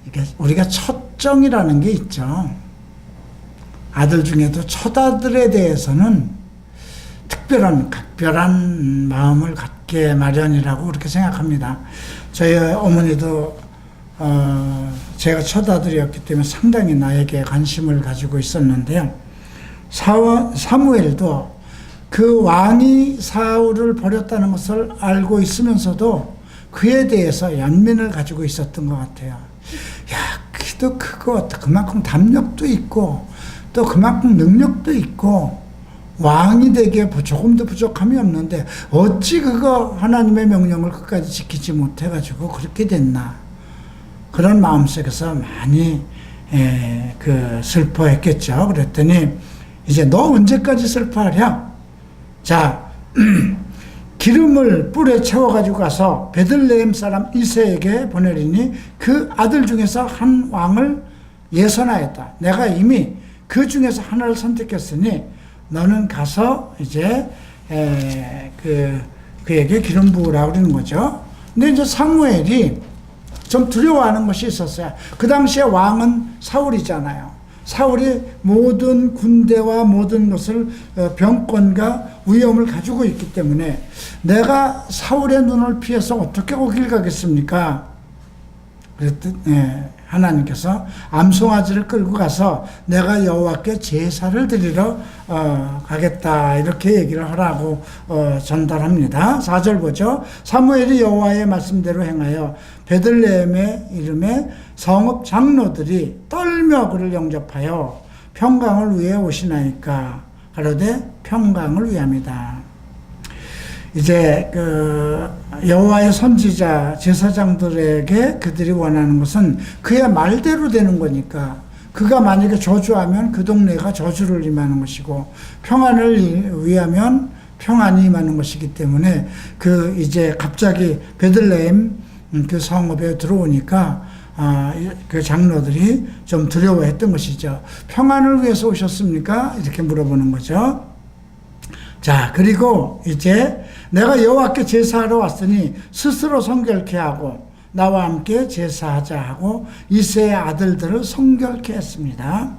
Speaker 1: 이게 우리가 첫정이라는 게 있죠. 아들 중에도 첫아들에 대해서는 각별한 마음을 갖게 마련이라고 그렇게 생각합니다. 저희 어머니도 제가 첫아들이었기 때문에 상당히 나에게 관심을 가지고 있었는데요. 사무엘도 그 왕이 사울을 버렸다는 것을 알고 있으면서도 그에 대해서 연민을 가지고 있었던 것 같아요. 야, 키도 크고 그만큼 담력도 있고 또 그만큼 능력도 있고 왕이 되기에 조금도 부족함이 없는데 어찌 그거 하나님의 명령을 끝까지 지키지 못해가지고 그렇게 됐나. 그런 마음속에서 많이 슬퍼했겠죠. 그랬더니 이제 너 언제까지 슬퍼하랴? 자, 기름을 뿔에 채워가지고 가서 베들레헴 사람 이새에게 보내리니 그 아들 중에서 한 왕을 예선하였다. 내가 이미 그 중에서 하나를 선택했으니 너는 가서 이제 그에게 기름 부으라고 그러는 거죠. 근데 이제 사무엘이 좀 두려워하는 것이 있었어요. 그 당시에 왕은 사울이잖아요. 사울이 모든 군대와 모든 것을 병권과 위험을 가지고 있기 때문에 내가 사울의 눈을 피해서 어떻게 거길 가겠습니까? 그랬더니 하나님께서 암송아지를 끌고 가서 내가 여호와께 제사를 드리러 가겠다 이렇게 얘기를 하라고 전달합니다. 4절 보죠. 사무엘이 여호와의 말씀대로 행하여 베들레헴의 이름에 성읍 장로들이 떨며 그를 영접하여 평강을 위해 오시나이까 가로되 평강을 위함이다. 이제 그 여호와의 선지자 제사장들에게 그들이 원하는 것은 그의 말대로 되는 거니까, 그가 만약에 저주하면 그 동네가 저주를 임하는 것이고 평안을 위하면 평안이 임하는 것이기 때문에 그 이제 갑자기 베들레헴 그 성읍에 들어오니까 그 장로들이 좀 두려워했던 것이죠. 평안을 위해서 오셨습니까? 이렇게 물어보는 거죠. 자, 그리고 이제 내가 여호와께 제사하러 왔으니 스스로 성결케 하고 나와 함께 제사하자 하고 이새의 아들들을 성결케 했습니다.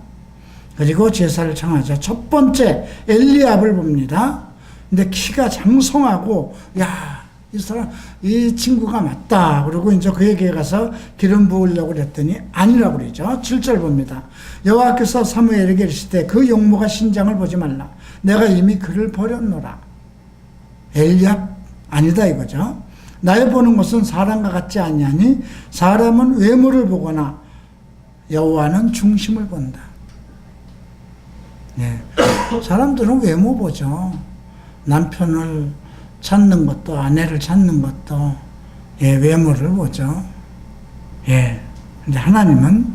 Speaker 1: 그리고 제사를 청하자. 첫 번째 엘리압을 봅니다. 근데 키가 장성하고 이 사람, 이 친구가 맞다. 그리고 이제 그에게 가서 기름 부으려고 그랬더니 아니라고 그러죠. 7절 봅니다. 여호와께서 사무엘에게 이르시되 그 용모가 신장을 보지 말라. 내가 이미 그를 버렸노라. 엘리압 아니다 이거죠. 나의 보는 것은 사람과 같지 아니하니 사람은 외모를 보거나 여호와는 중심을 본다. 사람들은 외모 보죠. 남편을 찾는 것도 아내를 찾는 것도 외모를 보죠. 근데 하나님은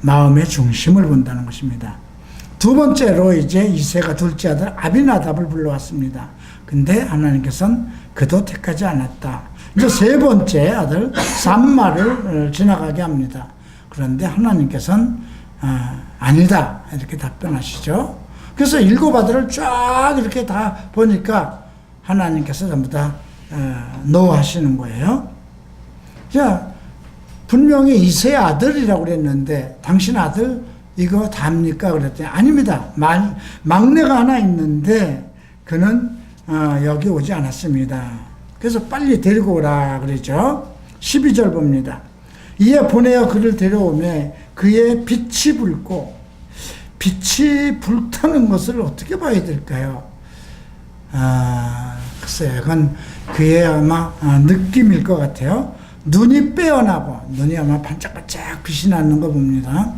Speaker 1: 마음의 중심을 본다는 것입니다. 두 번째로 이제 이새가 둘째 아들 아비나답을 불러왔습니다. 근데 하나님께서는 그도 택하지 않았다. 이제 세 번째 아들 삼마를 지나가게 합니다. 그런데 하나님께서는 아니다 이렇게 답변하시죠. 그래서 일곱 아들을 쫙 이렇게 다 보니까 하나님께서 전부 다 노하시는 거예요. 자, 분명히 이새의 아들이라고 그랬는데 당신 아들 이거 답니까? 그랬더니 아닙니다. 막내가 하나 있는데 그는 여기 오지 않았습니다. 그래서 빨리 데리고 오라 그러죠. 12절 봅니다. 이에 보내어 그를 데려오매 그의 빛이 붉고, 빛이 불타는 것을 어떻게 봐야 될까요? 글쎄요. 그건 그의 아마 느낌일 것 같아요. 눈이 빼어나고, 눈이 아마 반짝반짝 빛이 나는 거 봅니다.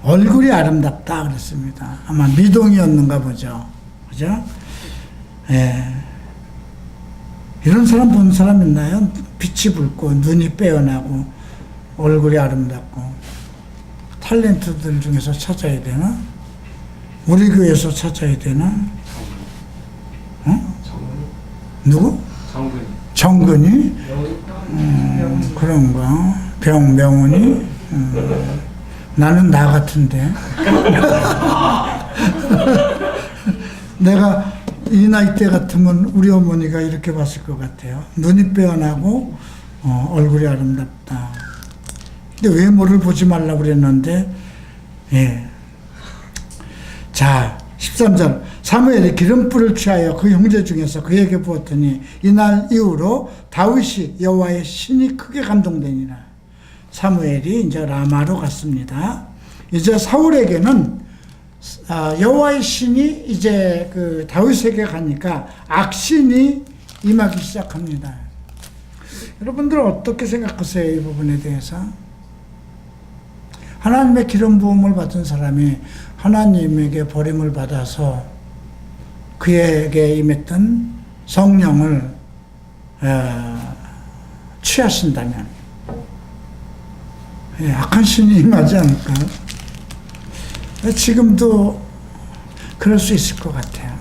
Speaker 1: 얼굴이 아름답다 그랬습니다. 아마 미동이었는가 보죠. 그죠? 이런 사람 본 사람 있나요? 빛이 붉고 눈이 빼어나고 얼굴이 아름답고. 탤런트들 중에서 찾아야 되나? 우리 교회에서 찾아야 되나? 누구? 정근이? 그런가? 명훈이? 나는 나 같은데. 내가 이 나이 때 같으면 우리 어머니가 이렇게 봤을 것 같아요. 눈이 빼어나고 얼굴이 아름답다. 근데 외모를 보지 말라고 그랬는데, 자, 13절. 사무엘이 기름불을 취하여 그 형제 중에서 그에게 부었더니 이날 이후로 다윗이 여호와의 신이 크게 감동되니라. 사무엘이 이제 라마로 갔습니다. 이제 사울에게는 여호와의 신이 이제 그 다윗에게 가니까 악신이 임하기 시작합니다. 여러분들은 어떻게 생각하세요? 이 부분에 대해서? 하나님의 기름 부음을 받은 사람이 하나님에게 버림을 받아서 그에게 임했던 성령을 취하신다면 악한 신이 임하지 않을까? 지금도 그럴 수 있을 것 같아요.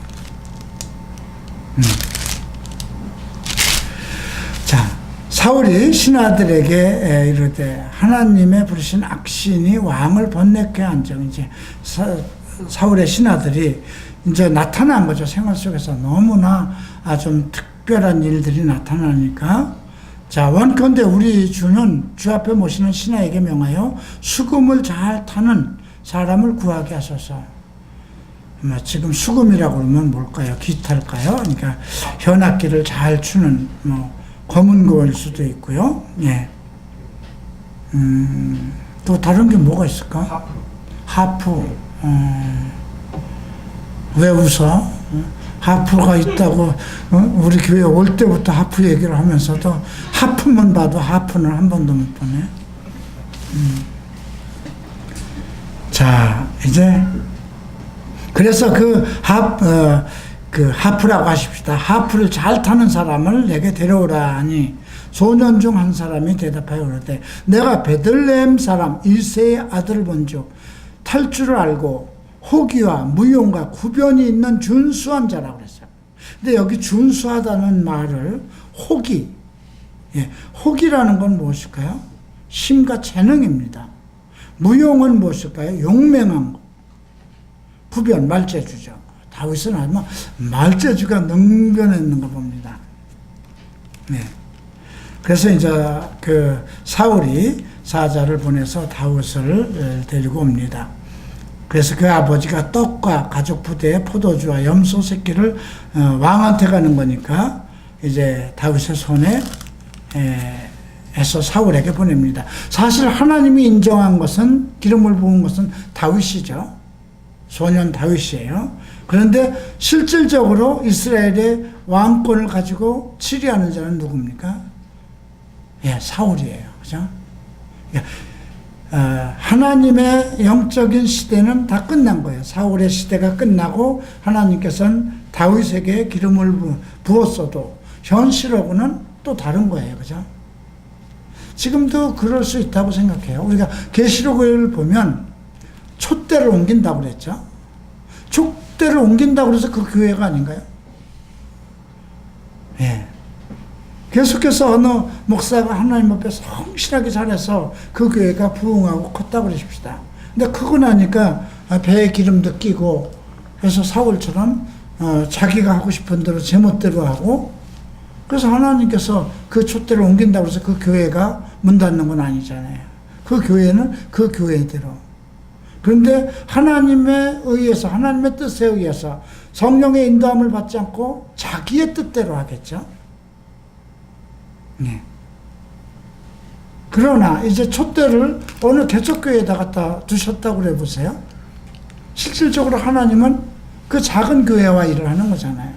Speaker 1: 자, 사울이 신하들에게 이르되 하나님의 부르신 악신이 왕을 번뇌케 한 적. 이제 사울의 신하들이 이제 나타난 거죠. 생활 속에서 너무나 좀 특별한 일들이 나타나니까 자, 원컨대 우리 주는 주 앞에 모시는 신하에게 명하여 수금을 잘 타는 사람을 구하게 하소서. 지금 수금이라고 그러면 뭘까요? 기타일까요? 그러니까 현악기를 잘 추는 검은고일 수도 있고요. 예. 또 다른 게 뭐가 있을까? 하프. 왜 웃어? 하프가 있다고 우리 교회 올 때부터 하프 얘기를 하면서도 하프만 봐도 하프는 한 번도 못 보네. 자, 이제 그래서 그 하프라고 하십시다. 하프를 잘 타는 사람을 내게 데려오라 하니 소년 중 한 사람이 대답하여 그러되 내가 베들레헴 사람 이새의 아들을 본즉 탈 줄을 알고 호기와 무용과 구변이 있는 준수한 자라고 그랬어요. 근데 여기 준수하다는 말을 호기, 호기라는 건 무엇일까요? 심과 재능입니다. 무용은 무엇일까요? 용맹한 거. 구변, 말재주죠. 다윗은 아마 말재주가 능변했는 거 봅니다. 네. 그래서 이제 그 사울이 사자를 보내서 다윗을 데리고 옵니다. 그래서 그 아버지가 떡과 가족 부대에 포도주와 염소 새끼를 왕한테 가는 거니까 이제 다윗의 손에 해서 사울에게 보냅니다. 사실 하나님이 인정한 것은 기름을 부은 것은 다윗이죠. 소년 다윗이에요. 그런데 실질적으로 이스라엘의 왕권을 가지고 치리하는 자는 누굽니까? 사울이에요. 그죠? 하나님의 영적인 시대는 다 끝난 거예요. 사울의 시대가 끝나고 하나님께서는 다윗에게 기름을 부었어도 현실하고는 또 다른 거예요. 그죠? 지금도 그럴 수 있다고 생각해요. 우리가 계시록을 보면 촛대를 옮긴다고 그랬죠. 촛대를 옮긴다고 해서 그 교회가 아닌가요? 계속해서 어느 목사가 하나님 앞에 성실하게 잘해서 그 교회가 부흥하고 컸다고 그러십시다. 근데 크고 나니까 배에 기름도 끼고 그래서 사울처럼 자기가 하고 싶은 대로 제멋대로 하고 그래서 하나님께서 그 촛대를 옮긴다고 해서 그 교회가 문 닫는 건 아니잖아요. 그 교회는 그 교회대로. 그런데 하나님에 의해서 하나님의 뜻에 의해서 성령의 인도함을 받지 않고 자기의 뜻대로 하겠죠. 그러나 이제 촛대를 어느 개척교회에다 갖다 두셨다고 그래 보세요. 실질적으로 하나님은 그 작은 교회와 일을 하는 거잖아요.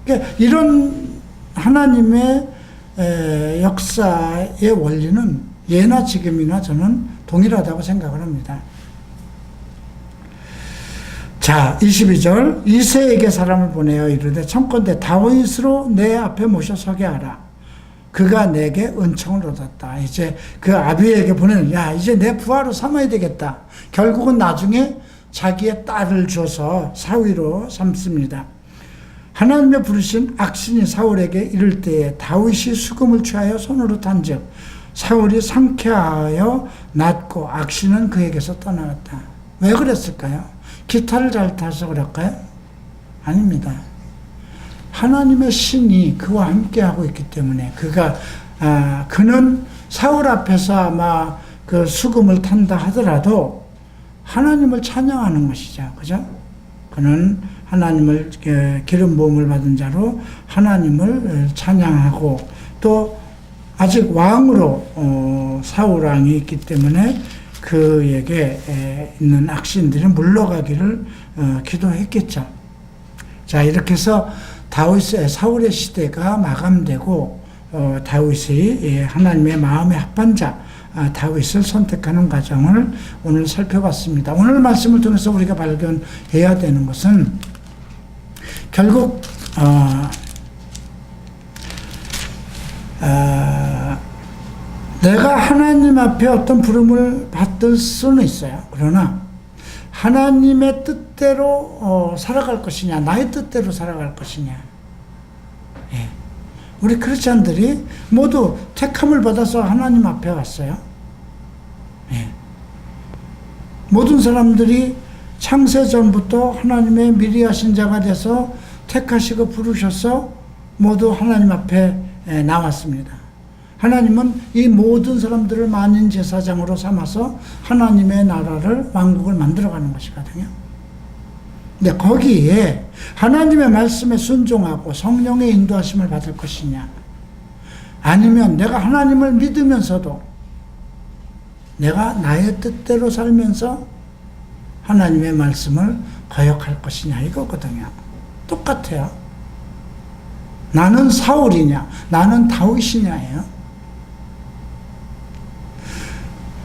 Speaker 1: 그러니까 이런 하나님의 역사의 원리는 예나 지금이나 저는 동일하다고 생각을 합니다. 자, 22절 이새에게 사람을 보내어 이르되 청컨대 다윗으로 내 앞에 모셔 서게 하라. 그가 내게 은총을 얻었다. 이제 그 아비에게 보내는, 이제 내 부하로 삼아야 되겠다. 결국은 나중에 자기의 딸을 줘서 사위로 삼습니다. 하나님의 부르신 악신이 사울에게 이를 때에 다윗이 수금을 취하여 손으로 탄즉 사울이 상쾌하여 낫고 악신은 그에게서 떠나갔다. 왜 그랬을까요? 기타를 잘 타서 그럴까요? 아닙니다. 하나님의 신이 그와 함께하고 있기 때문에 그는 사울 앞에서 아마 그 수금을 탄다 하더라도 하나님을 찬양하는 것이죠. 그죠? 그는 하나님을 기름 부음을 받은 자로 하나님을 찬양하고 또 아직 왕으로 사울 왕이 있기 때문에 그에게 있는 악신들이 물러가기를 기도했겠죠. 자, 이렇게 해서 사울의 시대가 마감되고 다윗이 하나님의 마음에 합한 자 다윗을 선택하는 과정을 오늘 살펴봤습니다. 오늘 말씀을 통해서 우리가 발견해야 되는 것은 결국 내가 하나님 앞에 어떤 부름을 받을 수는 있어요. 그러나 하나님의 뜻대로 살아갈 것이냐, 나의 뜻대로 살아갈 것이냐. 우리 크리스찬들이 모두 택함을 받아서 하나님 앞에 왔어요. 모든 사람들이 창세전부터 하나님의 미리 하신 자가 돼서 택하시고 부르셔서 모두 하나님 앞에 나왔습니다. 하나님은 이 모든 사람들을 만인 제사장으로 삼아서 하나님의 나라를, 왕국을 만들어가는 것이거든요. 근데 거기에 하나님의 말씀에 순종하고 성령의 인도하심을 받을 것이냐, 아니면 내가 하나님을 믿으면서도 내가 나의 뜻대로 살면서 하나님의 말씀을 거역할 것이냐, 이거거든요. 똑같아요. 나는 사울이냐, 나는 다윗이냐예요.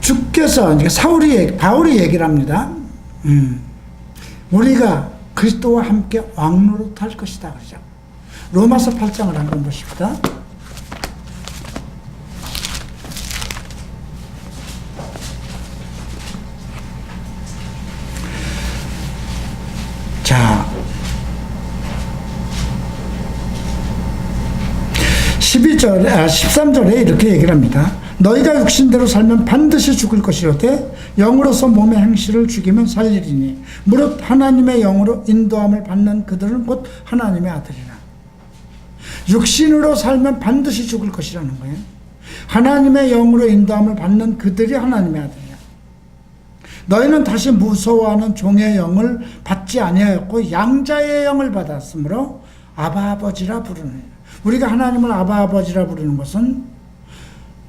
Speaker 1: 주께서, 바울이 얘기를 합니다. 우리가 그리스도와 함께 왕노릇할 것이다, 그러죠. 로마서 8장을 한번 보십시다. 자, 13절에 이렇게 얘기를 합니다. 너희가 육신대로 살면 반드시 죽을 것이로되 영으로서 몸의 행실을 죽이면 살리리니 무릇 하나님의 영으로 인도함을 받는 그들은 곧 하나님의 아들이라. 육신으로 살면 반드시 죽을 것이라는 거예요. 하나님의 영으로 인도함을 받는 그들이 하나님의 아들이라. 너희는 다시 무서워하는 종의 영을 받지 아니하였고 양자의 영을 받았으므로 아바 아버지라 부르느니라. 우리가 하나님을 아바 아버지라 부르는 것은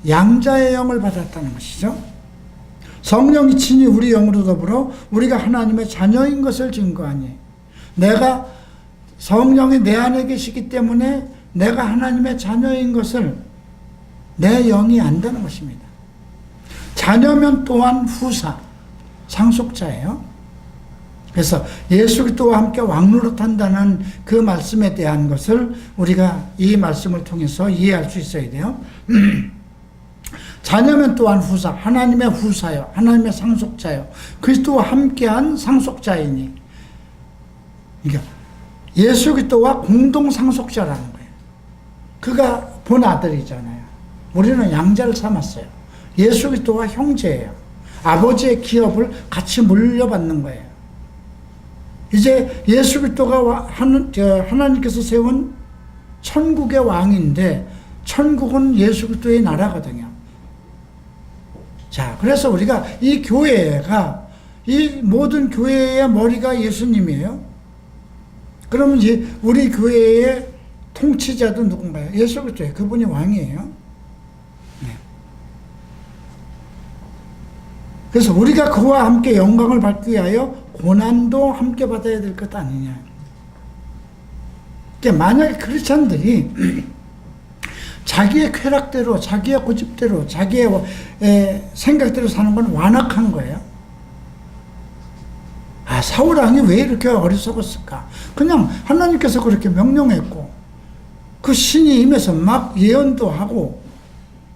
Speaker 1: 양자의 영을 받았다는 것이죠. 성령이 친히 우리 영으로 더불어 우리가 하나님의 자녀인 것을 증거하니, 내가 성령이 내 안에 계시기 때문에 내가 하나님의 자녀인 것을 내 영이 안다는 것입니다. 자녀면 또한 후사, 상속자예요. 그래서 예수 그리스도와 함께 왕노릇한다는 그 말씀에 대한 것을 우리가 이 말씀을 통해서 이해할 수 있어야 돼요. 자녀면 또한 후사, 하나님의 후사요, 하나님의 상속자요, 그리스도와 함께한 상속자이니, 그러니까 예수 그리스도와 공동 상속자라는 거예요. 그가 본 아들이잖아요. 우리는 양자를 삼았어요. 예수 그리스도와 형제예요. 아버지의 기업을 같이 물려받는 거예요. 이제 예수 그리스도가 하나님께서 세운 천국의 왕인데, 천국은 예수 그리스도의 나라거든요. 자, 그래서 우리가 이 교회가, 이 모든 교회의 머리가 예수님이에요. 그러면 이제 우리 교회의 통치자도 누군가요? 예수 그리스도예요. 그분이 왕이에요. 네. 그래서 우리가 그와 함께 영광을 받기 위하여 고난도 함께 받아야 될 것 아니냐. 그러니까 만약에 크리스찬들이 자기의 쾌락대로, 자기의 고집대로, 자기의 생각대로 사는 건 완악한 거예요. 아, 사울 왕이 왜 이렇게 어리석었을까? 그냥 하나님께서 그렇게 명령했고, 그 신이 임해서 막 예언도 하고,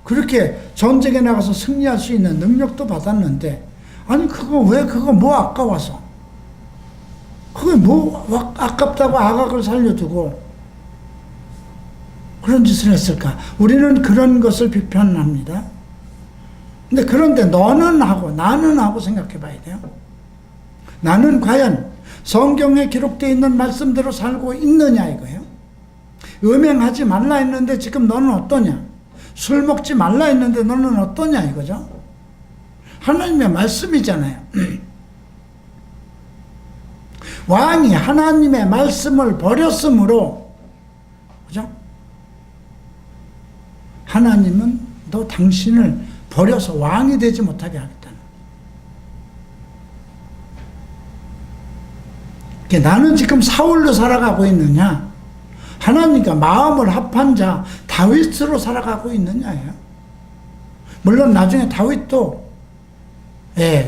Speaker 1: 그렇게 전쟁에 나가서 승리할 수 있는 능력도 받았는데, 아니, 그거 뭐 아까워서? 그게 뭐 아깝다고 아각을 살려두고, 그런 짓을 했을까? 우리는 그런 것을 비판합니다. 근데 그런데 너는 하고 나는 하고 생각해 봐야 돼요. 나는 과연 성경에 기록되어 있는 말씀대로 살고 있느냐 이거예요. 음행하지 말라 했는데 지금 너는 어떠냐? 술 먹지 말라 했는데 너는 어떠냐 이거죠. 하나님의 말씀이잖아요. 왕이 하나님의 말씀을 버렸으므로, 그죠? 하나님은 너 당신을 버려서 왕이 되지 못하게 하겠다는. 그러니까 나는 지금 사울로 살아가고 있느냐, 하나님과 마음을 합한 자 다윗으로 살아가고 있느냐예요. 물론 나중에 다윗도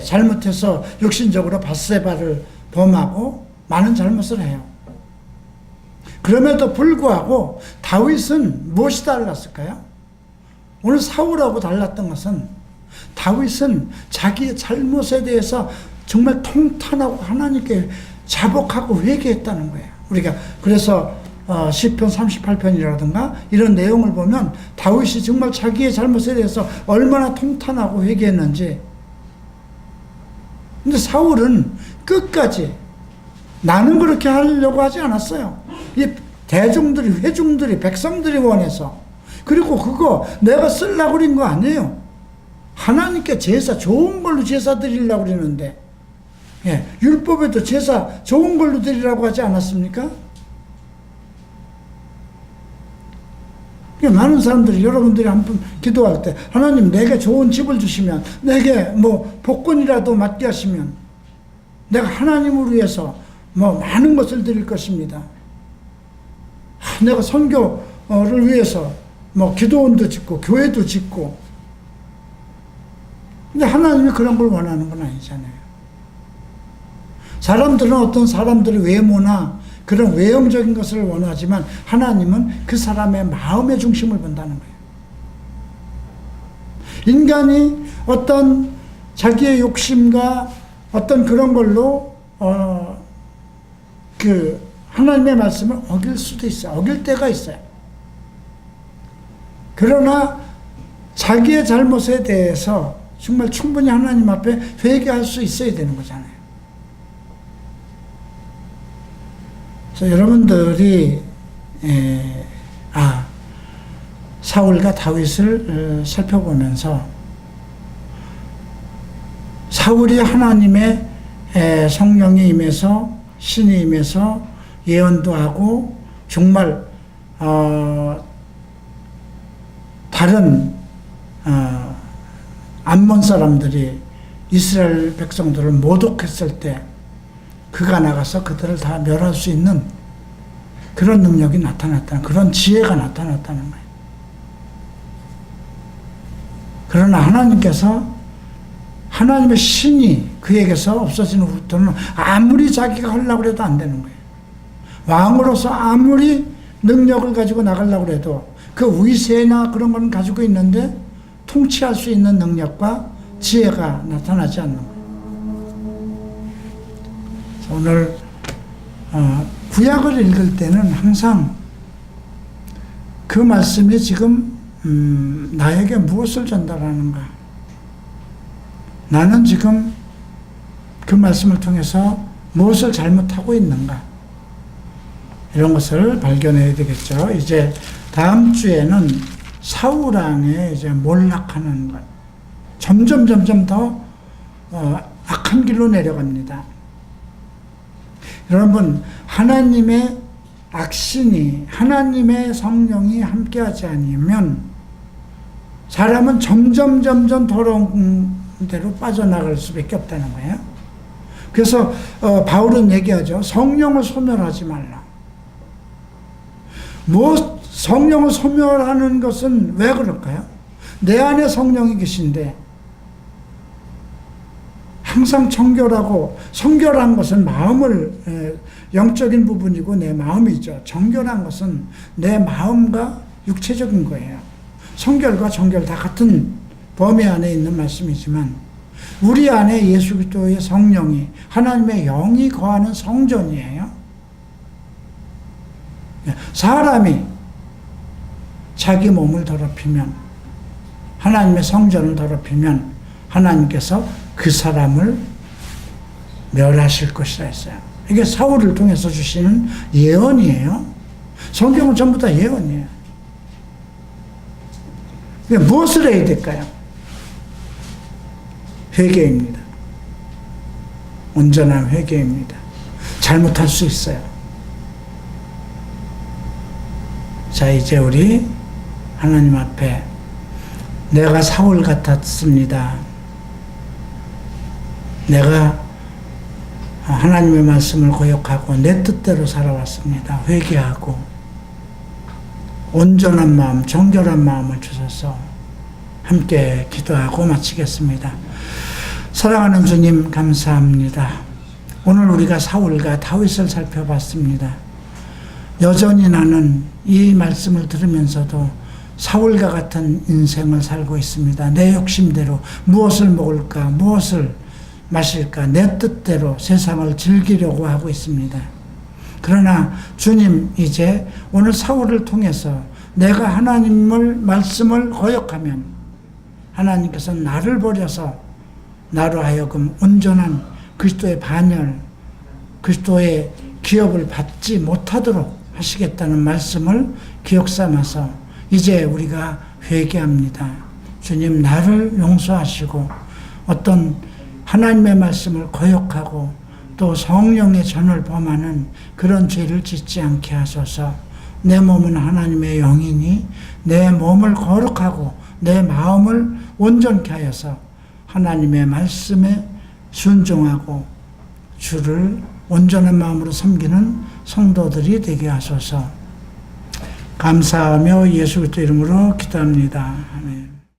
Speaker 1: 잘못해서 육신적으로 밧세바를 범하고 많은 잘못을 해요. 그럼에도 불구하고 다윗은 무엇이 달랐을까요? 오늘 사울하고 달랐던 것은, 다윗은 자기의 잘못에 대해서 정말 통탄하고 하나님께 자복하고 회개했다는 거예요. 우리가 그래서 시편 38편이라든가 이런 내용을 보면 다윗이 정말 자기의 잘못에 대해서 얼마나 통탄하고 회개했는지. 근데 사울은 끝까지 나는 그렇게 하려고 하지 않았어요. 이 회중들이, 백성들이 원해서, 그리고 그거 내가 쓰려고 그린 거 아니에요. 하나님께 제사, 좋은 걸로 제사 드리려고 그러는데, 예, 율법에도 제사 좋은 걸로 드리라고 하지 않았습니까? 많은 사람들이, 여러분들이 한번 기도할 때, 하나님 내게 좋은 집을 주시면, 내게 뭐 복권이라도 맞게 하시면, 내가 하나님을 위해서 뭐 많은 것을 드릴 것입니다. 내가 선교를 위해서 뭐 기도원도 짓고 교회도 짓고. 근데 하나님이 그런 걸 원하는 건 아니잖아요. 사람들은 어떤 사람들의 외모나 그런 외형적인 것을 원하지만 하나님은 그 사람의 마음의 중심을 본다는 거예요. 인간이 어떤 자기의 욕심과 어떤 그런 걸로 하나님의 말씀을 어길 수도 있어요. 어길 때가 있어요. 그러나 자기의 잘못에 대해서 정말 충분히 하나님 앞에 회개할 수 있어야 되는 거잖아요. 그래서 여러분들이 사울과 다윗을 살펴보면서 사울이 하나님의 성령이 임해서 신이 임해서 예언도 하고 정말 다른 암몬 사람들이 이스라엘 백성들을 모독했을 때 그가 나가서 그들을 다 멸할 수 있는 그런 능력이 나타났다는, 그런 지혜가 나타났다는 거예요. 그러나 하나님께서, 하나님의 신이 그에게서 없어지는 후부터는 아무리 자기가 하려고 해도 안 되는 거예요. 왕으로서 아무리 능력을 가지고 나가려고 해도 그 위세나 그런 건 가지고 있는데 통치할 수 있는 능력과 지혜가 나타나지 않는 거예요. 오늘 구약을 읽을 때는 항상 그 말씀이 지금 나에게 무엇을 전달하는가, 나는 지금 그 말씀을 통해서 무엇을 잘못하고 있는가, 이런 것을 발견해야 되겠죠. 이제 다음 주에는 사울 왕의 이제 몰락하는 것, 점점 더 악한 길로 내려갑니다. 여러분, 하나님의 악신이, 하나님의 성령이 함께하지 않으면 사람은 점점 더러운 대로 빠져나갈 수밖에 없다는 거예요. 그래서 바울은 얘기하죠. 성령을 소멸하지 말라. 성령을 소멸하는 것은 왜 그럴까요? 내 안에 성령이 계신데 항상 정결하고, 성결한 것은 마음을, 영적인 부분이고 내 마음이죠. 정결한 것은 내 마음과 육체적인 거예요. 성결과 정결 다 같은 범위 안에 있는 말씀이지만 우리 안에 예수 그리스도의 성령이, 하나님의 영이 거하는 성전이에요. 사람이 자기 몸을 더럽히면, 하나님의 성전을 더럽히면 하나님께서 그 사람을 멸하실 것이라 했어요. 이게 사울을 통해서 주시는 예언이에요. 성경은 전부 다 예언이에요. 무엇을 해야 될까요? 회개입니다. 온전한 회개입니다. 잘못할 수 있어요. 자, 이제 우리 하나님 앞에, 내가 사울 같았습니다. 내가 하나님의 말씀을 거역하고 내 뜻대로 살아왔습니다. 회개하고 온전한 마음, 정결한 마음을 주셔서 함께 기도하고 마치겠습니다. 사랑하는 주님, 감사합니다. 오늘 우리가 사울과 다윗을 살펴봤습니다. 여전히 나는 이 말씀을 들으면서도 사울과 같은 인생을 살고 있습니다. 내 욕심대로 무엇을 먹을까, 무엇을 마실까, 내 뜻대로 세상을 즐기려고 하고 있습니다. 그러나 주님, 이제 오늘 사울을 통해서 내가 하나님을, 말씀을 거역하면 하나님께서 나를 버려서 나로 하여금 온전한 그리스도의 반열, 그리스도의 기업을 받지 못하도록 하시겠다는 말씀을 기억 삼아서 이제 우리가 회개합니다. 주님, 나를 용서하시고 어떤 하나님의 말씀을 거역하고 또 성령의 전을 범하는 그런 죄를 짓지 않게 하소서. 내 몸은 하나님의 영이니 내 몸을 거룩하고 내 마음을 온전케 하여서 하나님의 말씀에 순종하고 주를 온전한 마음으로 섬기는 성도들이 되게 하소서. 감사하며 예수 그리스도 이름으로 기도합니다. 아멘.